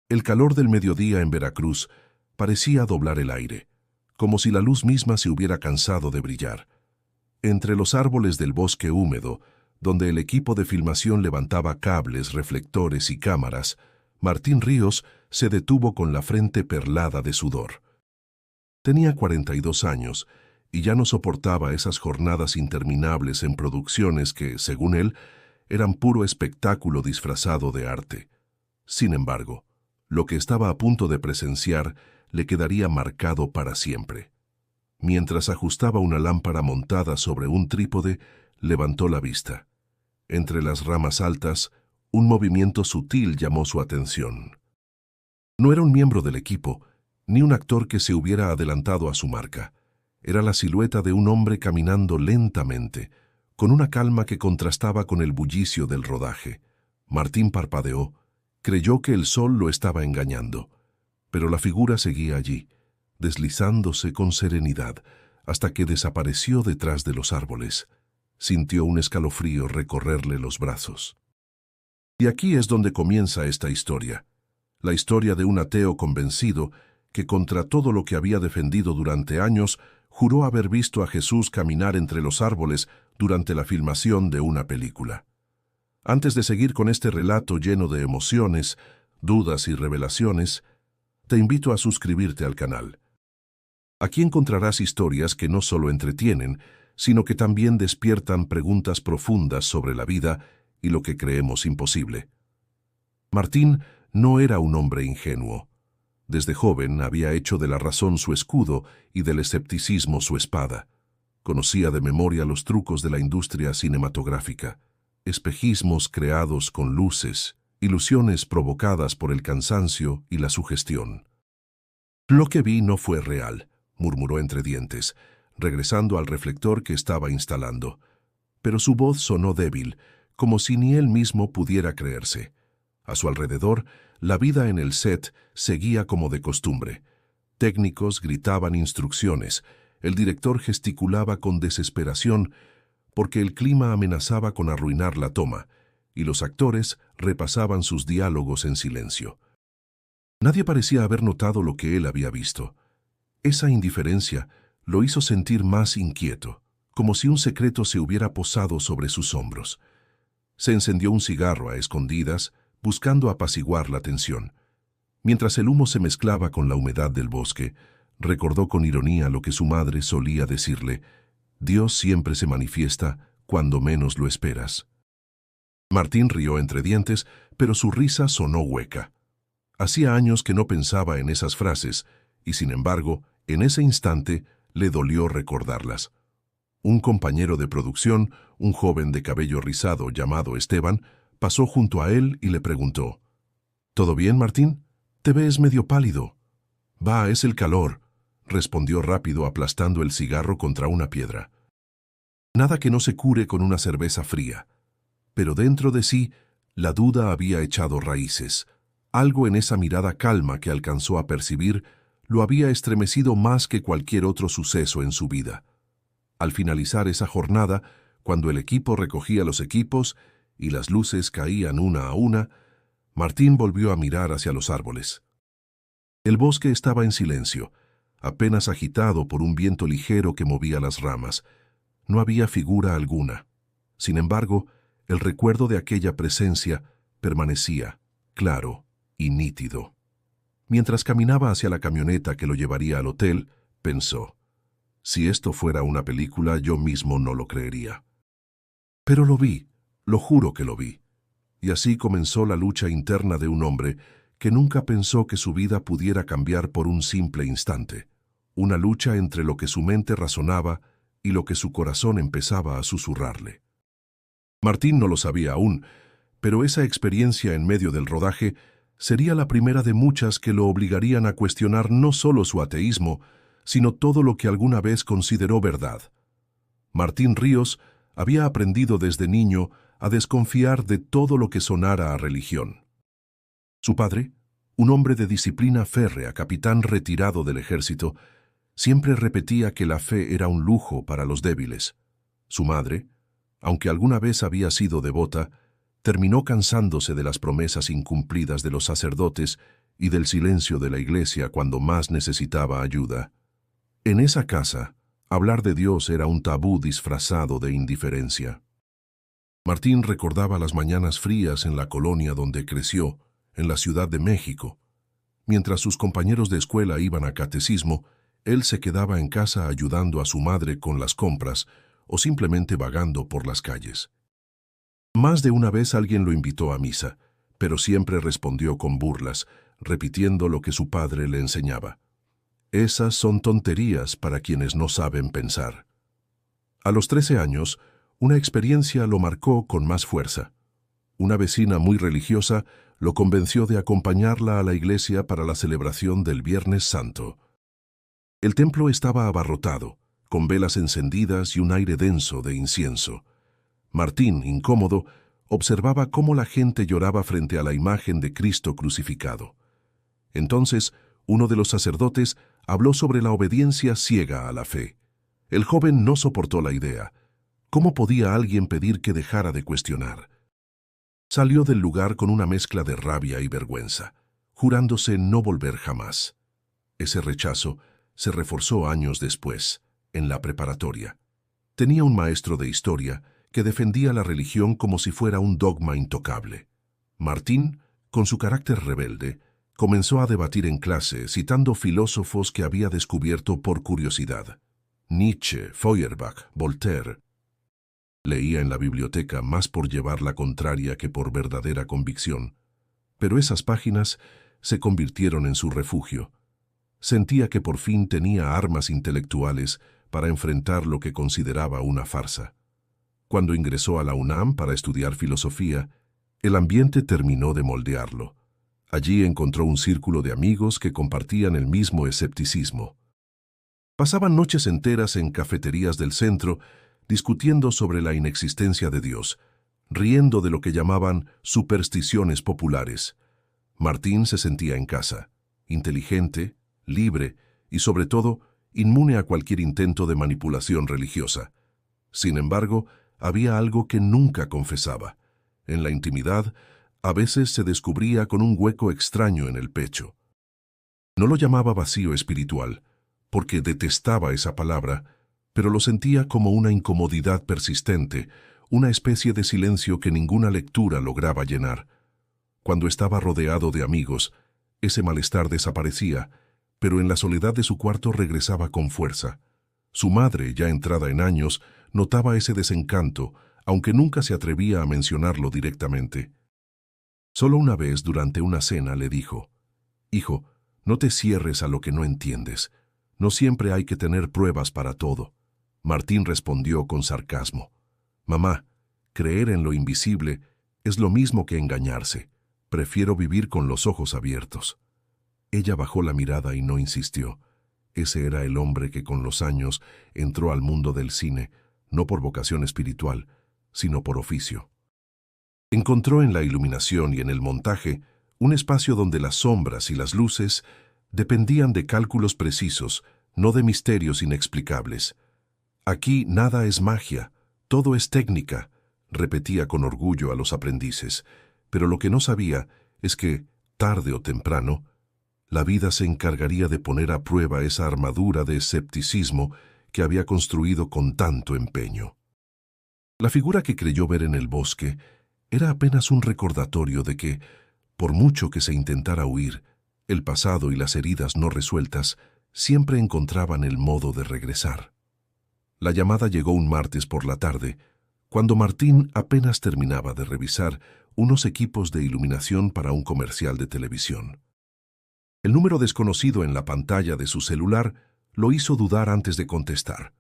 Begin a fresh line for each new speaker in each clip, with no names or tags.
El calor del mediodía en Veracruz parecía doblar el aire, como si la luz misma se hubiera cansado de brillar. Entre los árboles del bosque húmedo, donde el equipo de filmación levantaba cables, reflectores y cámaras, Martín Ríos se detuvo con la frente perlada de sudor. Tenía 42 años y ya no soportaba esas jornadas interminables en producciones que, según él, eran puro espectáculo disfrazado de arte. Sin embargo, lo que estaba a punto de presenciar le quedaría marcado para siempre. Mientras ajustaba una lámpara montada sobre un trípode, levantó la vista. Entre las ramas altas, un movimiento sutil llamó su atención. No era un miembro del equipo, ni un actor que se hubiera adelantado a su marca. Era la silueta de un hombre caminando lentamente, con una calma que contrastaba con el bullicio del rodaje. Martín parpadeó, creyó que el sol lo estaba engañando, pero la figura seguía allí, deslizándose con serenidad, hasta que desapareció detrás de los árboles. Sintió un escalofrío recorrerle los brazos. Y aquí es donde comienza esta historia, la historia de un ateo convencido que contra todo lo que había defendido durante años, juró haber visto a Jesús caminar entre los árboles durante la filmación de una película. Antes de seguir con este relato lleno de emociones, dudas y revelaciones, te invito a suscribirte al canal. Aquí encontrarás historias que no solo entretienen, sino que también despiertan preguntas profundas sobre la vida y lo que creemos imposible. Martín no era un hombre ingenuo. Desde joven había hecho de la razón su escudo y del escepticismo su espada. Conocía de memoria los trucos de la industria cinematográfica, espejismos creados con luces, ilusiones provocadas por el cansancio y la sugestión. «Lo que vi no fue real», murmuró entre dientes, regresando al reflector que estaba instalando. Pero su voz sonó débil, como si ni él mismo pudiera creerse. A su alrededor, la vida en el set seguía como de costumbre. Técnicos gritaban instrucciones, el director gesticulaba con desesperación porque el clima amenazaba con arruinar la toma, y los actores repasaban sus diálogos en silencio. Nadie parecía haber notado lo que él había visto. Esa indiferencia lo hizo sentir más inquieto, como si un secreto se hubiera posado sobre sus hombros. Se encendió un cigarro a escondidas, buscando apaciguar la tensión. Mientras el humo se mezclaba con la humedad del bosque, recordó con ironía lo que su madre solía decirle: «Dios siempre se manifiesta cuando menos lo esperas». Martín rió entre dientes, pero su risa sonó hueca. Hacía años que no pensaba en esas frases, y sin embargo, en ese instante, le dolió recordarlas. Un compañero de producción, un joven de cabello rizado llamado Esteban, pasó junto a él y le preguntó: «¿Todo bien, Martín? Te ves medio pálido». «Va, es el calor», respondió rápido aplastando el cigarro contra una piedra. Nada que no se cure con una cerveza fría. Pero dentro de sí, la duda había echado raíces. Algo en esa mirada calma que alcanzó a percibir lo había estremecido más que cualquier otro suceso en su vida. Al finalizar esa jornada, cuando el equipo recogía los equipos y las luces caían una a una, Martín volvió a mirar hacia los árboles. El bosque estaba en silencio, apenas agitado por un viento ligero que movía las ramas. No había figura alguna. Sin embargo, el recuerdo de aquella presencia permanecía, claro y nítido. Mientras caminaba hacia la camioneta que lo llevaría al hotel, pensó: «Si esto fuera una película, yo mismo no lo creería». Pero lo vi, lo juro que lo vi. Y así comenzó la lucha interna de un hombre que nunca pensó que su vida pudiera cambiar por un simple instante. Una lucha entre lo que su mente razonaba y lo que su corazón empezaba a susurrarle. Martín no lo sabía aún, pero esa experiencia en medio del rodaje sería la primera de muchas que lo obligarían a cuestionar no solo su ateísmo, sino todo lo que alguna vez consideró verdad. Martín Ríos había aprendido desde niño a desconfiar de todo lo que sonara a religión. Su padre, un hombre de disciplina férrea, capitán retirado del ejército, siempre repetía que la fe era un lujo para los débiles. Su madre, aunque alguna vez había sido devota, terminó cansándose de las promesas incumplidas de los sacerdotes y del silencio de la iglesia cuando más necesitaba ayuda. En esa casa, hablar de Dios era un tabú disfrazado de indiferencia. Martín recordaba las mañanas frías en la colonia donde creció, en la Ciudad de México. Mientras sus compañeros de escuela iban a catecismo, él se quedaba en casa ayudando a su madre con las compras o simplemente vagando por las calles. Más de una vez alguien lo invitó a misa, pero siempre respondió con burlas, repitiendo lo que su padre le enseñaba. Esas son tonterías para quienes no saben pensar. A los 13 años, una experiencia lo marcó con más fuerza. Una vecina muy religiosa lo convenció de acompañarla a la iglesia para la celebración del Viernes Santo. El templo estaba abarrotado, con velas encendidas y un aire denso de incienso. Martín, incómodo, observaba cómo la gente lloraba frente a la imagen de Cristo crucificado. Entonces, uno de los sacerdotes habló sobre la obediencia ciega a la fe. El joven no soportó la idea. ¿Cómo podía alguien pedir que dejara de cuestionar? Salió del lugar con una mezcla de rabia y vergüenza, jurándose no volver jamás. Ese rechazo se reforzó años después, en la preparatoria. Tenía un maestro de historia que defendía la religión como si fuera un dogma intocable. Martín, con su carácter rebelde, comenzó a debatir en clase citando filósofos que había descubierto por curiosidad. Nietzsche, Feuerbach, Voltaire. Leía en la biblioteca más por llevar la contraria que por verdadera convicción, pero esas páginas se convirtieron en su refugio. Sentía que por fin tenía armas intelectuales para enfrentar lo que consideraba una farsa. Cuando ingresó a la UNAM para estudiar filosofía, el ambiente terminó de moldearlo. Allí encontró un círculo de amigos que compartían el mismo escepticismo. Pasaban noches enteras en cafeterías del centro discutiendo sobre la inexistencia de Dios, riendo de lo que llamaban supersticiones populares. Martín se sentía en casa, inteligente, libre y, sobre todo, inmune a cualquier intento de manipulación religiosa. Sin embargo, había algo que nunca confesaba. En la intimidad, a veces se descubría con un hueco extraño en el pecho. No lo llamaba vacío espiritual, porque detestaba esa palabra, pero lo sentía como una incomodidad persistente, una especie de silencio que ninguna lectura lograba llenar. Cuando estaba rodeado de amigos, ese malestar desaparecía, pero en la soledad de su cuarto regresaba con fuerza. Su madre, ya entrada en años, notaba ese desencanto, aunque nunca se atrevía a mencionarlo directamente. Solo una vez durante una cena le dijo: «Hijo, no te cierres a lo que no entiendes. No siempre hay que tener pruebas para todo». Martín respondió con sarcasmo: «Mamá, creer en lo invisible es lo mismo que engañarse. Prefiero vivir con los ojos abiertos». Ella bajó la mirada y no insistió. Ese era el hombre que con los años entró al mundo del cine, no por vocación espiritual, sino por oficio. Encontró en la iluminación y en el montaje un espacio donde las sombras y las luces dependían de cálculos precisos, no de misterios inexplicables. «Aquí nada es magia, todo es técnica», repetía con orgullo a los aprendices, pero lo que no sabía es que, tarde o temprano, la vida se encargaría de poner a prueba esa armadura de escepticismo que había construido con tanto empeño. La figura que creyó ver en el bosque era apenas un recordatorio de que, por mucho que se intentara huir, el pasado y las heridas no resueltas siempre encontraban el modo de regresar. La llamada llegó un martes por la tarde, cuando Martín apenas terminaba de revisar unos equipos de iluminación para un comercial de televisión. El número desconocido en la pantalla de su celular lo hizo dudar antes de contestar.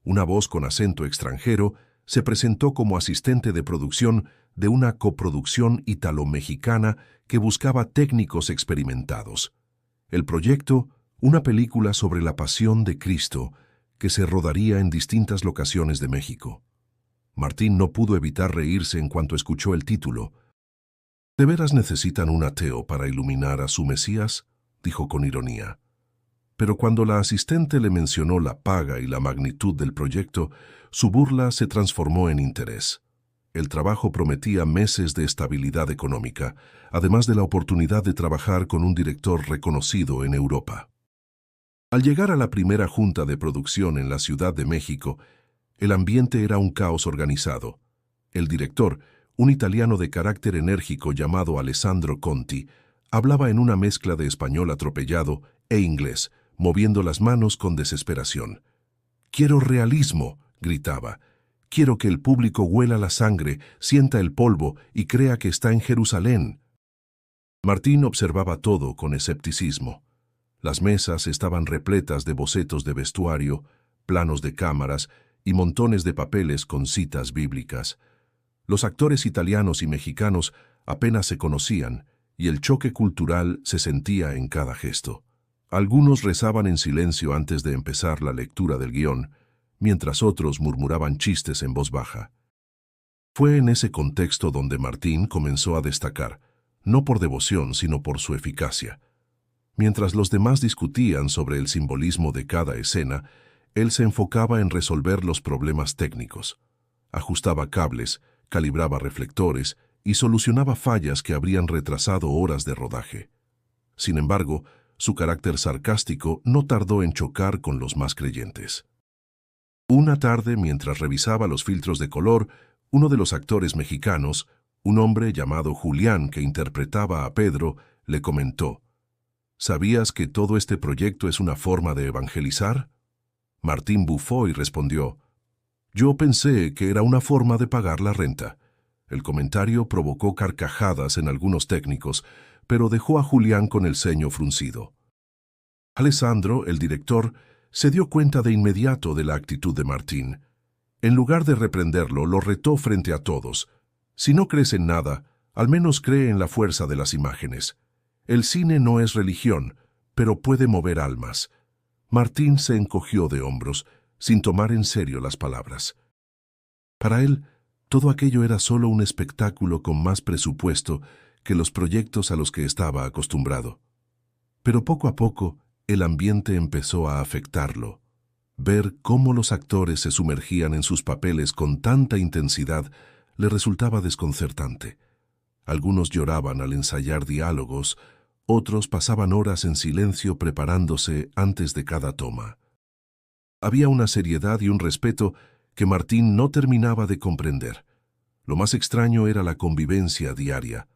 Una voz con acento extranjero se presentó como asistente de producción de una coproducción italo-mexicana que buscaba técnicos experimentados. El proyecto, una película sobre la pasión de Cristo, que se rodaría en distintas locaciones de México. Martín no pudo evitar reírse en cuanto escuchó el título. «¿De veras necesitan un ateo para iluminar a su Mesías?», dijo con ironía. Pero cuando la asistente le mencionó la paga y la magnitud del proyecto, su burla se transformó en interés. el trabajo prometía meses de estabilidad económica, además de la oportunidad de trabajar con un director reconocido en Europa. Al llegar a la primera junta de producción en la Ciudad de México, el ambiente era un caos organizado. El director, un italiano de carácter enérgico llamado Alessandro Conti, hablaba en una mezcla de español atropellado e inglés, moviendo las manos con desesperación. «Quiero realismo», gritaba. «Quiero que el público huela la sangre, sienta el polvo y crea que está en Jerusalén». Martín observaba todo con escepticismo. Las mesas estaban repletas de bocetos de vestuario, planos de cámaras y montones de papeles con citas bíblicas. Los actores italianos y mexicanos apenas se conocían y el choque cultural se sentía en cada gesto. Algunos rezaban en silencio antes de empezar la lectura del guión, mientras otros murmuraban chistes en voz baja. Fue en ese contexto donde Martín comenzó a destacar, no por devoción sino por su eficacia. Mientras los demás discutían sobre el simbolismo de cada escena, él se enfocaba en resolver los problemas técnicos. Ajustaba cables, calibraba reflectores y solucionaba fallas que habrían retrasado horas de rodaje. Sin embargo, su carácter sarcástico no tardó en chocar con los más creyentes. Una tarde, mientras revisaba los filtros de color, uno de los actores mexicanos, un hombre llamado Julián que interpretaba a Pedro, le comentó: «¿Sabías que todo este proyecto es una forma de evangelizar?» Martín bufó y respondió: «Yo pensé que era una forma de pagar la renta». El comentario provocó carcajadas en algunos técnicos, pero dejó a Julián con el ceño fruncido. Alessandro, el director, se dio cuenta de inmediato de la actitud de Martín. En lugar de reprenderlo, lo retó frente a todos. «Si no crees en nada, al menos cree en la fuerza de las imágenes. El cine no es religión, pero puede mover almas». Martín se encogió de hombros, sin tomar en serio las palabras. Para él, todo aquello era solo un espectáculo con más presupuesto que los proyectos a los que estaba acostumbrado. Pero poco a poco, el ambiente empezó a afectarlo. Ver cómo los actores se sumergían en sus papeles con tanta intensidad le resultaba desconcertante. Algunos lloraban al ensayar diálogos, otros pasaban horas en silencio preparándose antes de cada toma. Había una seriedad y un respeto que Martín no terminaba de comprender. Lo más extraño era la convivencia diaria.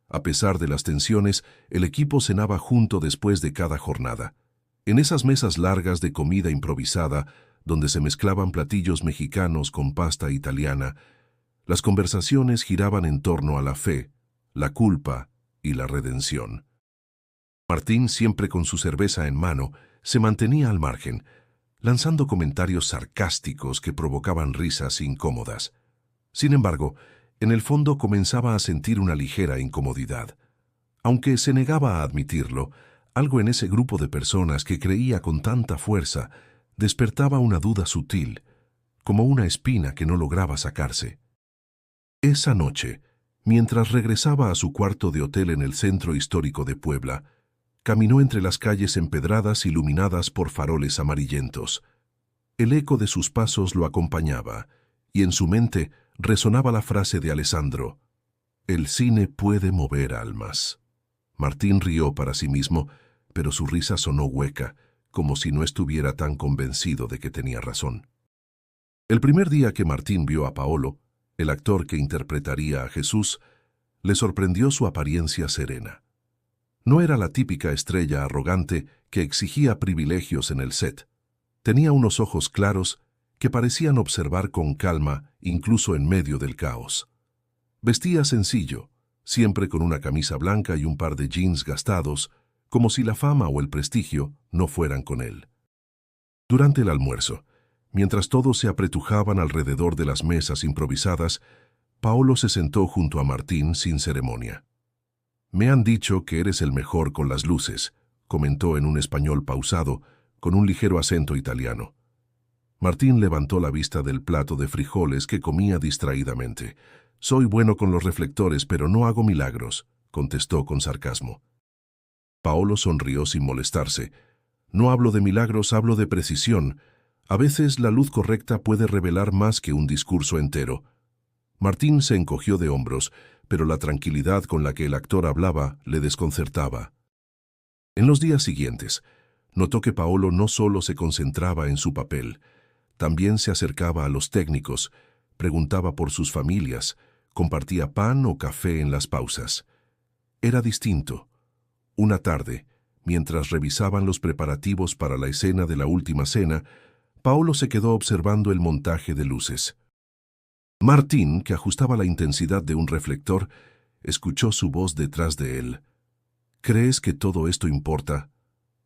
A pesar de las tensiones, el equipo cenaba junto después de cada jornada. En esas mesas largas de comida improvisada, donde se mezclaban platillos mexicanos con pasta italiana, las conversaciones giraban en torno a la fe, la culpa y la redención. Martín, siempre con su cerveza en mano, se mantenía al margen, lanzando comentarios sarcásticos que provocaban risas incómodas. Sin embargo, en el fondo comenzaba a sentir una ligera incomodidad. Aunque se negaba a admitirlo, algo en ese grupo de personas que creía con tanta fuerza despertaba una duda sutil, como una espina que no lograba sacarse. Esa noche, mientras regresaba a su cuarto de hotel en el centro histórico de Puebla, caminó entre las calles empedradas iluminadas por faroles amarillentos. El eco de sus pasos lo acompañaba, y en su mente resonaba la frase de Alessandro: «El cine puede mover almas». Martín rió para sí mismo, pero su risa sonó hueca, como si no estuviera tan convencido de que tenía razón. El primer día que Martín vio a Paolo, el actor que interpretaría a Jesús, le sorprendió su apariencia serena. No era la típica estrella arrogante que exigía privilegios en el set. Tenía unos ojos claros que parecían observar con calma incluso en medio del caos. Vestía sencillo, siempre con una camisa blanca y un par de jeans gastados, como si la fama o el prestigio no fueran con él. Durante el almuerzo, mientras todos se apretujaban alrededor de las mesas improvisadas, Paolo se sentó junto a Martín sin ceremonia. «Me han dicho que eres el mejor con las luces», comentó en un español pausado, con un ligero acento italiano. Martín levantó la vista del plato de frijoles que comía distraídamente. «Soy bueno con los reflectores, pero no hago milagros», contestó con sarcasmo. Paolo sonrió sin molestarse. «No hablo de milagros, hablo de precisión. A veces la luz correcta puede revelar más que un discurso entero». Martín se encogió de hombros, pero la tranquilidad con la que el actor hablaba le desconcertaba. En los días siguientes, notó que Paolo no solo se concentraba en su papel, también se acercaba a los técnicos, preguntaba por sus familias, compartía pan o café en las pausas. Era distinto. Una tarde, mientras revisaban los preparativos para la escena de la última cena, Paolo se quedó observando el montaje de luces. Martín, que ajustaba la intensidad de un reflector, escuchó su voz detrás de él. «¿Crees que todo esto importa?»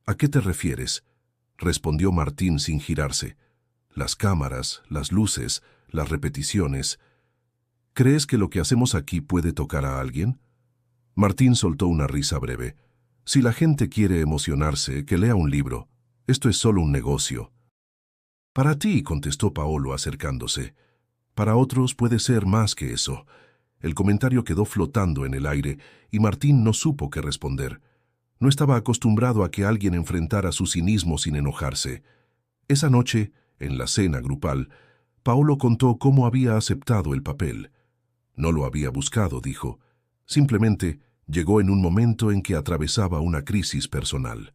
«¿A qué te refieres?», respondió Martín sin girarse. «Las cámaras, las luces, las repeticiones. ¿Crees que lo que hacemos aquí puede tocar a alguien?» Martín soltó una risa breve. «Si la gente quiere emocionarse, que lea un libro. Esto es solo un negocio». «Para ti», contestó Paolo acercándose. «Para otros puede ser más que eso». El comentario quedó flotando en el aire y Martín no supo qué responder. No estaba acostumbrado a que alguien enfrentara su cinismo sin enojarse. Esa noche, en la cena grupal, Paolo contó cómo había aceptado el papel. No lo había buscado, dijo. Simplemente llegó en un momento en que atravesaba una crisis personal.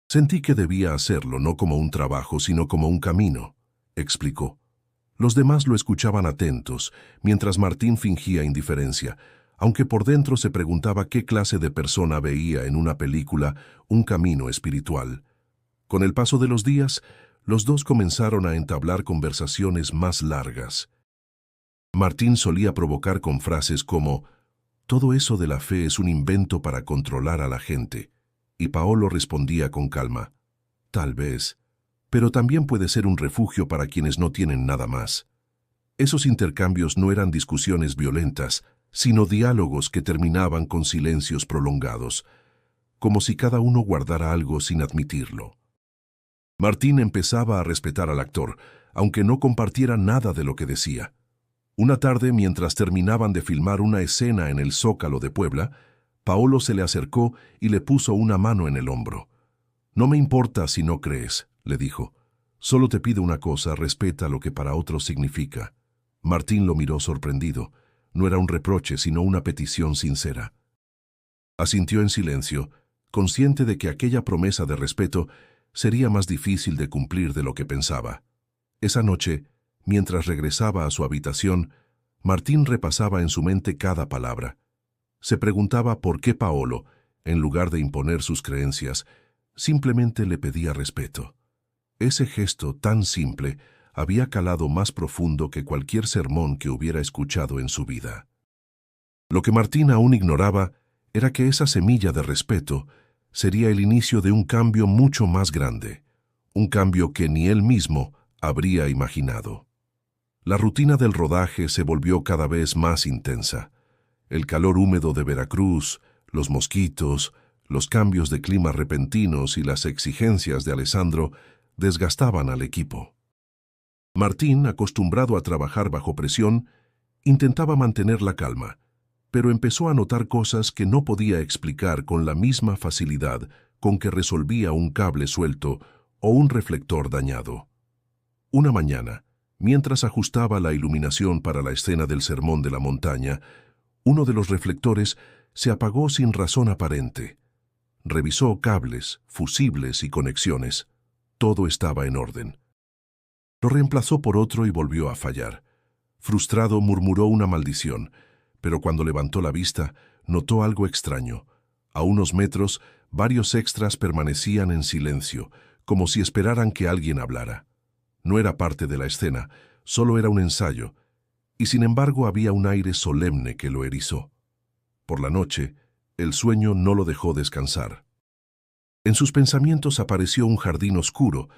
«Sentí que debía hacerlo no como un trabajo, sino como un camino», explicó. Los demás lo escuchaban atentos, mientras Martín fingía indiferencia, aunque por dentro se preguntaba qué clase de persona veía en una película un camino espiritual. Con el paso de los días, los dos comenzaron a entablar conversaciones más largas. Martín solía provocar con frases como «Todo eso de la fe es un invento para controlar a la gente», y Paolo respondía con calma «Tal vez, pero también puede ser un refugio para quienes no tienen nada más». Esos intercambios no eran discusiones violentas, sino diálogos que terminaban con silencios prolongados, como si cada uno guardara algo sin admitirlo. Martín empezaba a respetar al actor, aunque no compartiera nada de lo que decía. Una tarde, mientras terminaban de filmar una escena en el Zócalo de Puebla, Paolo se le acercó y le puso una mano en el hombro. «No me importa si no crees», le dijo. «Solo te pido una cosa, respeta lo que para otros significa». Martín lo miró sorprendido. No era un reproche, sino una petición sincera. Asintió en silencio, consciente de que aquella promesa de respeto sería más difícil de cumplir de lo que pensaba. Esa noche, mientras regresaba a su habitación, Martín repasaba en su mente cada palabra. Se preguntaba por qué Paolo, en lugar de imponer sus creencias, simplemente le pedía respeto. Ese gesto tan simple había calado más profundo que cualquier sermón que hubiera escuchado en su vida. Lo que Martín aún ignoraba era que esa semilla de respeto sería el inicio de un cambio mucho más grande, un cambio que ni él mismo habría imaginado. La rutina del rodaje se volvió cada vez más intensa. El calor húmedo de Veracruz, los mosquitos, los cambios de clima repentinos y las exigencias de Alessandro desgastaban al equipo. Martín, acostumbrado a trabajar bajo presión, intentaba mantener la calma, pero empezó a notar cosas que no podía explicar con la misma facilidad con que resolvía un cable suelto o un reflector dañado. Una mañana, mientras ajustaba la iluminación para la escena del Sermón de la Montaña, uno de los reflectores se apagó sin razón aparente. Revisó cables, fusibles y conexiones. Todo estaba en orden. Lo reemplazó por otro y volvió a fallar. Frustrado, murmuró una maldición, pero cuando levantó la vista, notó algo extraño. A unos metros, varios extras permanecían en silencio, como si esperaran que alguien hablara. No era parte de la escena, solo era un ensayo, y sin embargo había un aire solemne que lo erizó. Por la noche, el sueño no lo dejó descansar. En sus pensamientos apareció un jardín oscuro,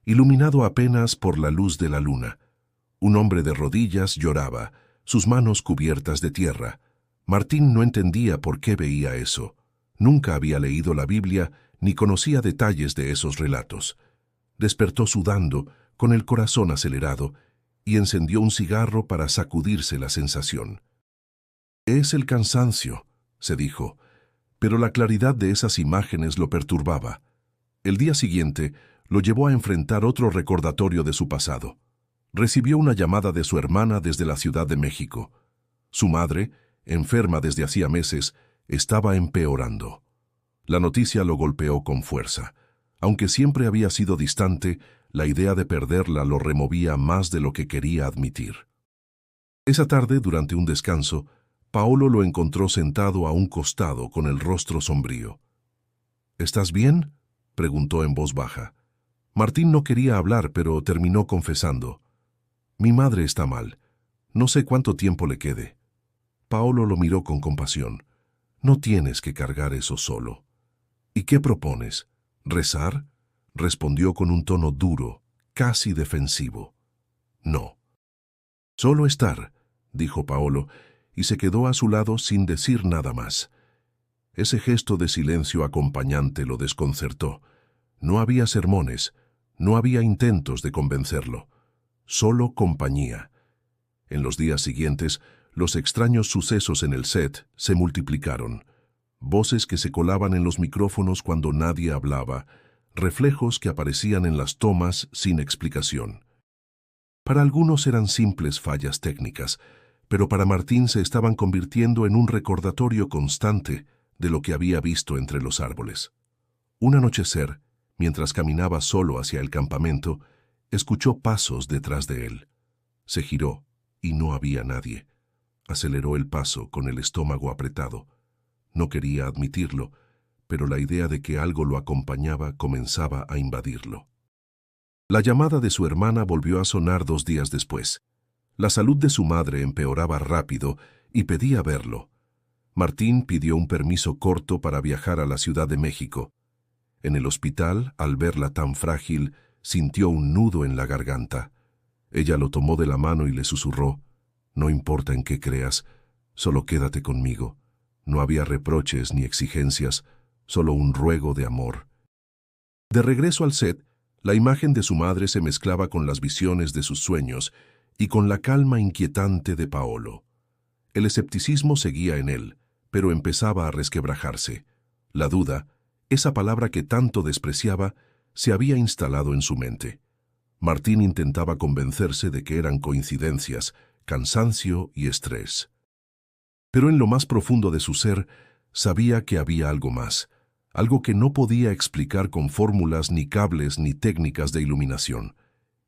iluminado apenas por la luz de la luna. Un hombre de rodillas lloraba, sus manos cubiertas de tierra. Martín no entendía por qué veía eso. Nunca había leído la Biblia ni conocía detalles de esos relatos. Despertó sudando, con el corazón acelerado, y encendió un cigarro para sacudirse la sensación. «Es el cansancio», se dijo, pero la claridad de esas imágenes lo perturbaba. El día siguiente lo llevó a enfrentar otro recordatorio de su pasado. Recibió una llamada de su hermana desde la Ciudad de México. Su madre, enferma desde hacía meses, estaba empeorando. La noticia lo golpeó con fuerza. Aunque siempre había sido distante, la idea de perderla lo removía más de lo que quería admitir. Esa tarde, durante un descanso, Paolo lo encontró sentado a un costado con el rostro sombrío. «¿Estás bien?», preguntó en voz baja. Martín no quería hablar, pero terminó confesando. «Mi madre está mal. No sé cuánto tiempo le quede». Paolo lo miró con compasión. «No tienes que cargar eso solo». «¿Y qué propones? ¿Rezar?», respondió con un tono duro, casi defensivo. «No». «Solo estar», dijo Paolo, y se quedó a su lado sin decir nada más. Ese gesto de silencio acompañante lo desconcertó. No había sermones, no había intentos de convencerlo, solo compañía. En los días siguientes, los extraños sucesos en el set se multiplicaron. Voces que se colaban en los micrófonos cuando nadie hablaba, reflejos que aparecían en las tomas sin explicación. Para algunos eran simples fallas técnicas, pero para Martín se estaban convirtiendo en un recordatorio constante de lo que había visto entre los árboles. Un anochecer, mientras caminaba solo hacia el campamento, escuchó pasos detrás de él. Se giró y no había nadie. Aceleró el paso con el estómago apretado. No quería admitirlo, pero la idea de que algo lo acompañaba comenzaba a invadirlo. La llamada de su hermana volvió a sonar 2 días después. La salud de su madre empeoraba rápido y pedía verlo. Martín pidió un permiso corto para viajar a la Ciudad de México. En el hospital, al verla tan frágil, sintió un nudo en la garganta. Ella lo tomó de la mano y le susurró: «No importa en qué creas, solo quédate conmigo». No había reproches ni exigencias, solo un ruego de amor. De regreso al set, la imagen de su madre se mezclaba con las visiones de sus sueños y con la calma inquietante de Paolo. El escepticismo seguía en él, pero empezaba a resquebrajarse. La duda, esa palabra que tanto despreciaba, se había instalado en su mente. Martín intentaba convencerse de que eran coincidencias, cansancio y estrés. Pero en lo más profundo de su ser, sabía que había algo más, algo que no podía explicar con fórmulas ni cables ni técnicas de iluminación,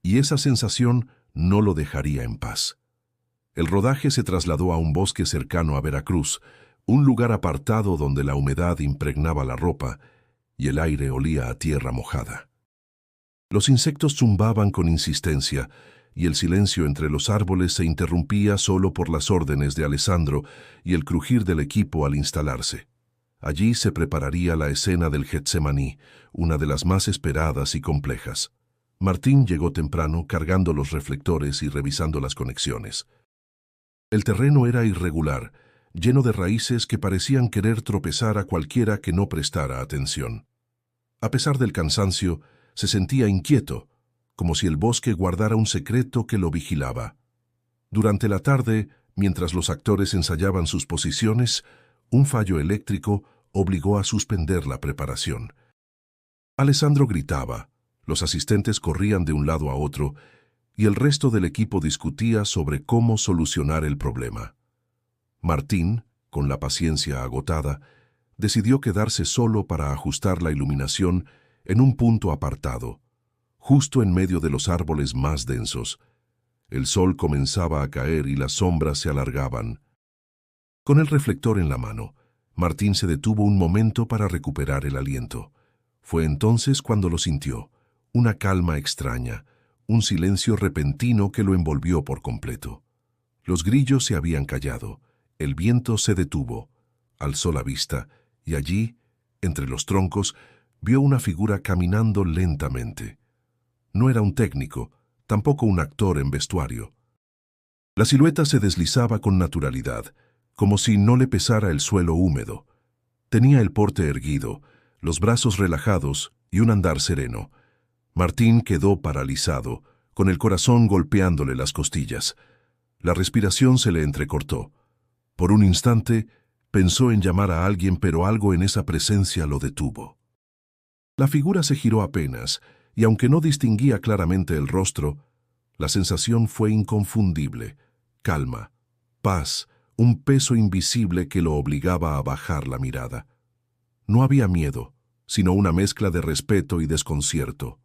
y esa sensación no lo dejaría en paz. El rodaje se trasladó a un bosque cercano a Veracruz, un lugar apartado donde la humedad impregnaba la ropa y el aire olía a tierra mojada. Los insectos zumbaban con insistencia, y el silencio entre los árboles se interrumpía solo por las órdenes de Alessandro y el crujir del equipo al instalarse. Allí se prepararía la escena del Getsemaní, una de las más esperadas y complejas. Martín llegó temprano cargando los reflectores y revisando las conexiones. El terreno era irregular, lleno de raíces que parecían querer tropezar a cualquiera que no prestara atención. A pesar del cansancio, se sentía inquieto, como si el bosque guardara un secreto que lo vigilaba. Durante la tarde, mientras los actores ensayaban sus posiciones, un fallo eléctrico obligó a suspender la preparación. Alessandro gritaba, los asistentes corrían de un lado a otro, y el resto del equipo discutía sobre cómo solucionar el problema. Martín, con la paciencia agotada, decidió quedarse solo para ajustar la iluminación en un punto apartado, justo en medio de los árboles más densos. El sol comenzaba a caer y las sombras se alargaban. Con el reflector en la mano, Martín se detuvo un momento para recuperar el aliento. Fue entonces cuando lo sintió, una calma extraña, un silencio repentino que lo envolvió por completo. Los grillos se habían callado, el viento se detuvo, alzó la vista y allí, entre los troncos, vio una figura caminando lentamente. No era un técnico, tampoco un actor en vestuario. La silueta se deslizaba con naturalidad, como si no le pesara el suelo húmedo. Tenía el porte erguido, los brazos relajados y un andar sereno. Martín quedó paralizado, con el corazón golpeándole las costillas. La respiración se le entrecortó. Por un instante, pensó en llamar a alguien, pero algo en esa presencia lo detuvo. La figura se giró apenas, y aunque no distinguía claramente el rostro, La sensación fue inconfundible: calma, paz, un peso invisible que lo obligaba a bajar la mirada. No había miedo, sino una mezcla de respeto y desconcierto.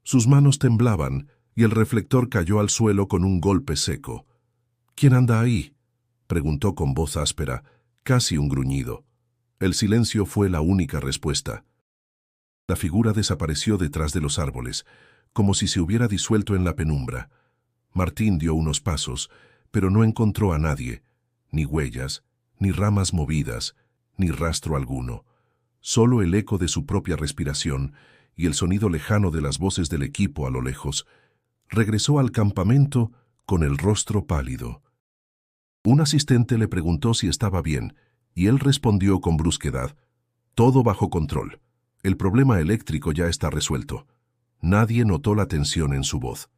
Sus manos temblaban y el reflector cayó al suelo con un golpe seco. «¿Quién anda ahí?», preguntó con voz áspera, casi un gruñido. El silencio fue la única respuesta. La figura desapareció detrás de los árboles, como si se hubiera disuelto en la penumbra. Martín dio unos pasos, pero no encontró a nadie, ni huellas, ni ramas movidas, ni rastro alguno. Solo el eco de su propia respiración y el sonido lejano de las voces del equipo a lo lejos. Regresó al campamento con el rostro pálido. Un asistente le preguntó si estaba bien, y él respondió con brusquedad: «Todo bajo control. El problema eléctrico ya está resuelto». Nadie notó la tensión en su voz.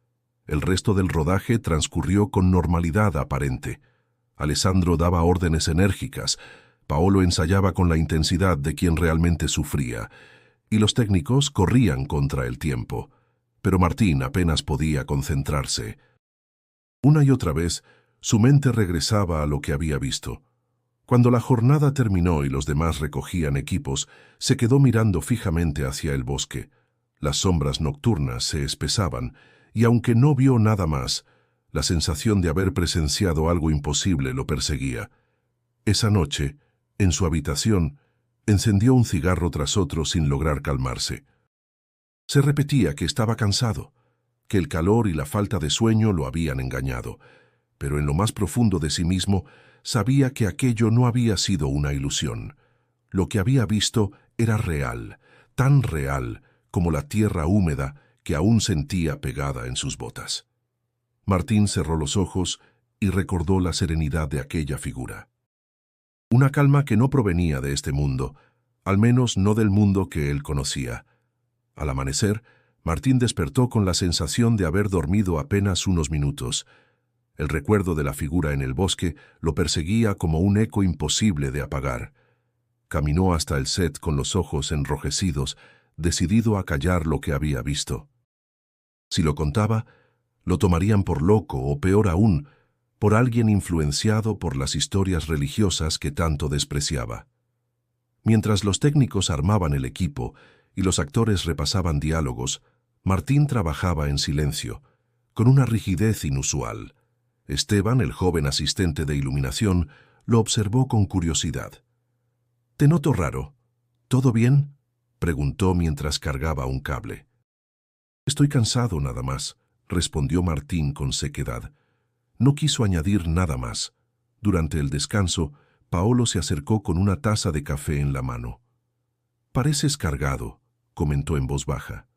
El resto del rodaje transcurrió con normalidad aparente. Alessandro daba órdenes enérgicas, Paolo ensayaba con la intensidad de quien realmente sufría, y los técnicos corrían contra el tiempo. Pero Martín apenas podía concentrarse. Una y otra vez, su mente regresaba a lo que había visto. Cuando la jornada terminó y los demás recogían equipos, se quedó mirando fijamente hacia el bosque. Las sombras nocturnas se espesaban, y aunque no vio nada más, la sensación de haber presenciado algo imposible lo perseguía. Esa noche, en su habitación, encendió un cigarro tras otro sin lograr calmarse. Se repetía que estaba cansado, que el calor y la falta de sueño lo habían engañado, pero en lo más profundo de sí mismo sabía que aquello no había sido una ilusión. Lo que había visto era real, tan real como la tierra húmeda que aún sentía pegada en sus botas. Martín cerró los ojos y recordó la serenidad de aquella figura. Una calma que no provenía de este mundo, al menos no del mundo que él conocía. Al amanecer, Martín despertó con la sensación de haber dormido apenas unos minutos. El recuerdo de la figura en el bosque lo perseguía como un eco imposible de apagar. Caminó hasta el set con los ojos enrojecidos, decidido a callar lo que había visto. Si lo contaba, lo tomarían por loco o, peor aún, por alguien influenciado por las historias religiosas que tanto despreciaba. Mientras los técnicos armaban el equipo y los actores repasaban diálogos, Martín trabajaba en silencio, con una rigidez inusual. Esteban, el joven asistente de iluminación, lo observó con curiosidad. «Te noto raro. ¿Todo bien?», preguntó mientras cargaba un cable. «Estoy cansado nada más», respondió Martín con sequedad. No quiso añadir nada más. Durante el descanso, Paolo se acercó con una taza de café en la mano. «Pareces cargado», comentó en voz baja.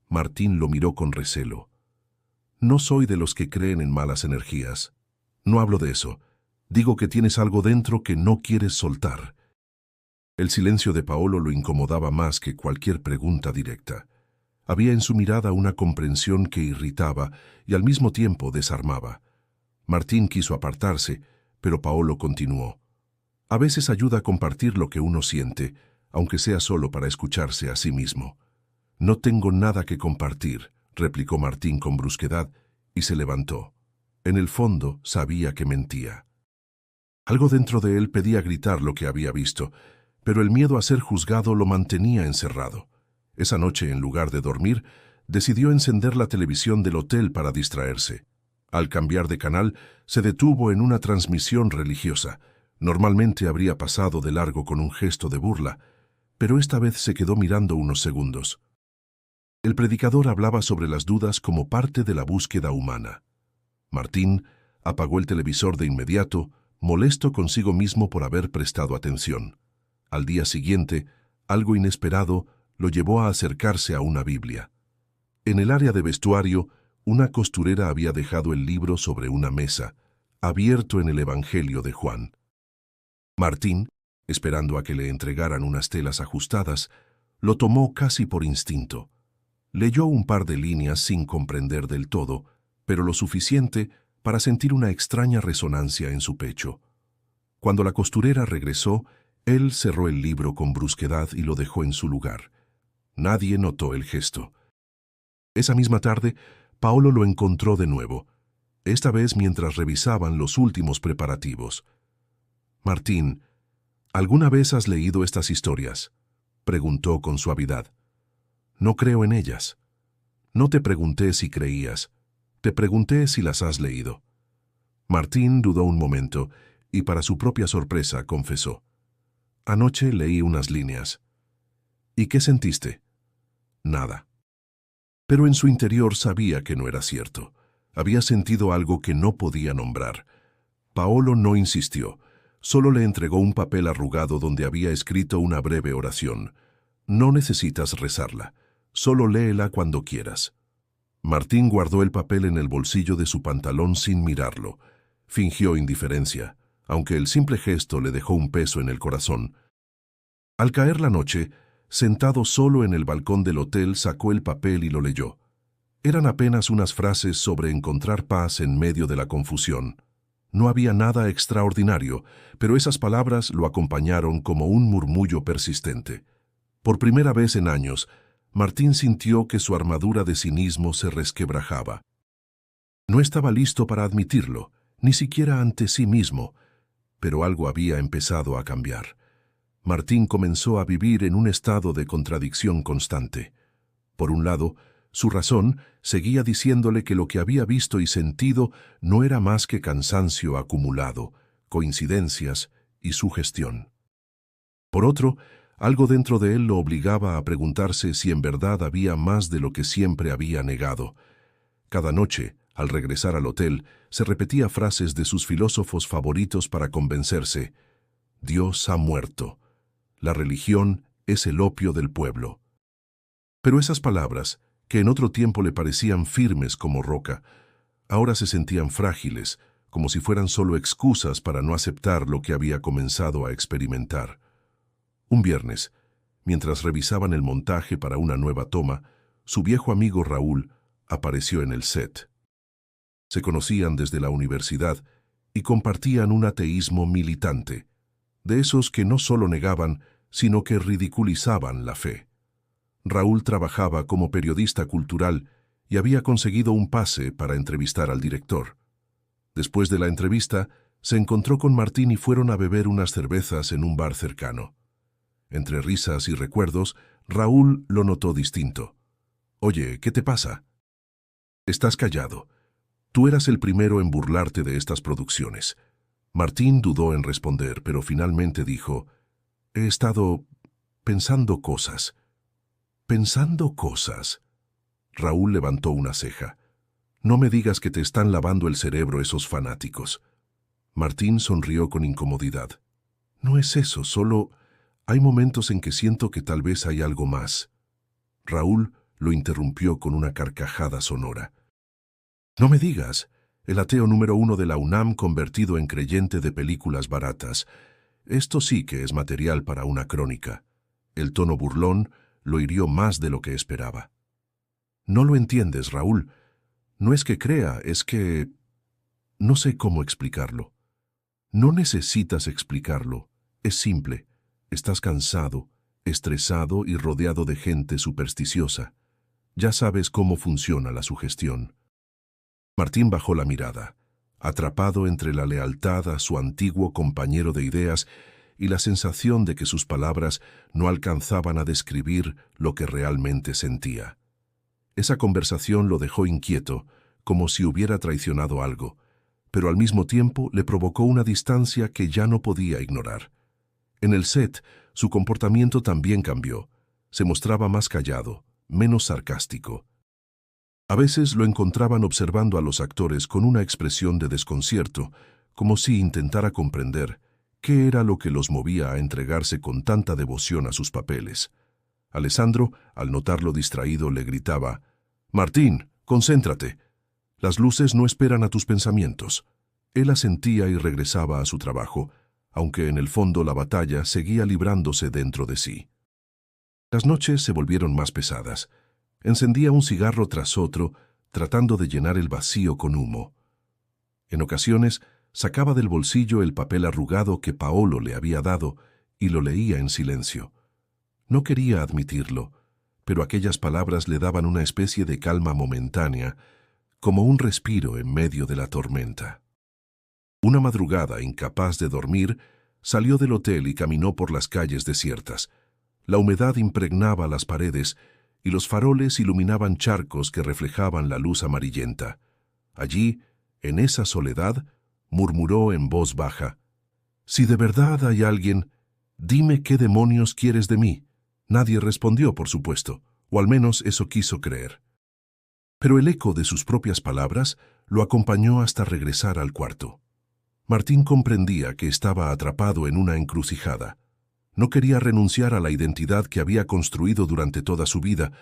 Martín lo miró con recelo. «No soy de los que creen en malas energías. No hablo de eso. Digo que tienes algo dentro que no quieres soltar». El silencio de Paolo lo incomodaba más que cualquier pregunta directa. Había en su mirada una comprensión que irritaba y al mismo tiempo desarmaba. Martín quiso apartarse, pero Paolo continuó. «A veces ayuda a compartir lo que uno siente, aunque sea solo para escucharse a sí mismo». «No tengo nada que compartir», replicó Martín con brusquedad, y se levantó. En el fondo sabía que mentía. Algo dentro de él pedía gritar lo que había visto, pero el miedo a ser juzgado lo mantenía encerrado. Esa noche, en lugar de dormir, decidió encender la televisión del hotel para distraerse. Al cambiar de canal, se detuvo en una transmisión religiosa. Normalmente habría pasado de largo con un gesto de burla, pero esta vez se quedó mirando unos segundos. El predicador hablaba sobre las dudas como parte de la búsqueda humana. Martín apagó el televisor de inmediato, molesto consigo mismo por haber prestado atención. Al día siguiente, algo inesperado lo llevó a acercarse a una Biblia. En el área de vestuario, una costurera había dejado el libro sobre una mesa, abierto en el Evangelio de Juan. Martín, esperando a que le entregaran unas telas ajustadas, lo tomó casi por instinto. Leyó un par de líneas sin comprender del todo, pero lo suficiente para sentir una extraña resonancia en su pecho. Cuando la costurera regresó, él cerró el libro con brusquedad y lo dejó en su lugar. Nadie notó el gesto. Esa misma tarde, Paolo lo encontró de nuevo, esta vez mientras revisaban los últimos preparativos. «Martín, ¿alguna vez has leído estas historias?», preguntó con suavidad. «No creo en ellas. No te pregunté si creías, te pregunté si las has leído». Martín dudó un momento y, para su propia sorpresa, confesó: «Anoche leí unas líneas». «¿Y qué sentiste?». «Nada». Pero en su interior sabía que no era cierto. Había sentido algo que no podía nombrar. Paolo no insistió. Solo le entregó un papel arrugado donde había escrito una breve oración. «No necesitas rezarla. Solo léela cuando quieras». Martín guardó el papel en el bolsillo de su pantalón sin mirarlo. Fingió indiferencia, aunque el simple gesto le dejó un peso en el corazón. Al caer la noche, sentado solo en el balcón del hotel, sacó el papel y lo leyó. Eran apenas unas frases sobre encontrar paz en medio de la confusión. No había nada extraordinario, pero esas palabras lo acompañaron como un murmullo persistente. Por primera vez en años, Martín sintió que su armadura de cinismo se resquebrajaba. No estaba listo para admitirlo, ni siquiera ante sí mismo, pero algo había empezado a cambiar. Martín comenzó a vivir en un estado de contradicción constante. Por un lado, su razón seguía diciéndole que lo que había visto y sentido no era más que cansancio acumulado, coincidencias y sugestión. Por otro, algo dentro de él lo obligaba a preguntarse si en verdad había más de lo que siempre había negado. Cada noche, al regresar al hotel, se repetía frases de sus filósofos favoritos para convencerse: «Dios ha muerto. La religión es el opio del pueblo». Pero esas palabras, que en otro tiempo le parecían firmes como roca, ahora se sentían frágiles, como si fueran solo excusas para no aceptar lo que había comenzado a experimentar. Un viernes, mientras revisaban el montaje para una nueva toma, su viejo amigo Raúl apareció en el set. Se conocían desde la universidad y compartían un ateísmo militante, de esos que no solo negaban, sino que ridiculizaban la fe. Raúl trabajaba como periodista cultural y había conseguido un pase para entrevistar al director. Después de la entrevista, se encontró con Martín y fueron a beber unas cervezas en un bar cercano. Entre risas y recuerdos, Raúl lo notó distinto. «Oye, ¿qué te pasa?». «Estás callado. Tú eras el primero en burlarte de estas producciones». Martín dudó en responder, pero finalmente dijo: «He estado pensando cosas». «¿Pensando cosas?». Raúl levantó una ceja. «No me digas que te están lavando el cerebro esos fanáticos». Martín sonrió con incomodidad. «No es eso, solo hay momentos en que siento que tal vez hay algo más». Raúl lo interrumpió con una carcajada sonora. «No me digas, el ateo número 1 de la UNAM convertido en creyente de películas baratas. Esto sí que es material para una crónica». El tono burlón lo hirió más de lo que esperaba. «No lo entiendes, Raúl. No es que crea, es que... no sé cómo explicarlo». «No necesitas explicarlo. Es simple. Estás cansado, estresado y rodeado de gente supersticiosa. Ya sabes cómo funciona la sugestión». Martín bajó la mirada, atrapado entre la lealtad a su antiguo compañero de ideas y la sensación de que sus palabras no alcanzaban a describir lo que realmente sentía. Esa conversación lo dejó inquieto, como si hubiera traicionado algo, pero al mismo tiempo le provocó una distancia que ya no podía ignorar. En el set, su comportamiento también cambió. Se mostraba más callado, menos sarcástico. A veces lo encontraban observando a los actores con una expresión de desconcierto, como si intentara comprender qué era lo que los movía a entregarse con tanta devoción a sus papeles. Alessandro, al notarlo distraído, le gritaba: «Martín, concéntrate. Las luces no esperan a tus pensamientos». Él asentía y regresaba a su trabajo, aunque en el fondo la batalla seguía librándose dentro de sí. Las noches se volvieron más pesadas. Encendía un cigarro tras otro, tratando de llenar el vacío con humo. En ocasiones, sacaba del bolsillo el papel arrugado que Paolo le había dado y lo leía en silencio. No quería admitirlo, pero aquellas palabras le daban una especie de calma momentánea, como un respiro en medio de la tormenta. Una madrugada, incapaz de dormir, salió del hotel y caminó por las calles desiertas. La humedad impregnaba las paredes y los faroles iluminaban charcos que reflejaban la luz amarillenta. Allí, en esa soledad, murmuró en voz baja: «Si de verdad hay alguien, dime qué demonios quieres de mí». Nadie respondió, por supuesto, o al menos eso quiso creer. Pero el eco de sus propias palabras lo acompañó hasta regresar al cuarto. Martín comprendía que estaba atrapado en una encrucijada. No quería renunciar a la identidad que había construido durante toda su vida,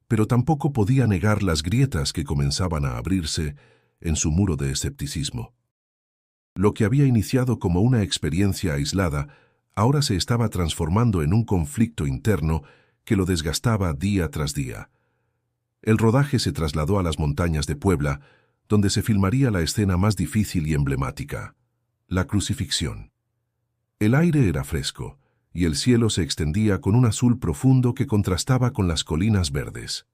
pero tampoco podía negar las grietas que comenzaban a abrirse en su muro de escepticismo. Lo que había iniciado como una experiencia aislada, ahora se estaba transformando en un conflicto interno que lo desgastaba día tras día. El rodaje se trasladó a las montañas de Puebla, donde se filmaría la escena más difícil y emblemática: la crucifixión. El aire era fresco, y el cielo se extendía con un azul profundo que contrastaba con las colinas verdes.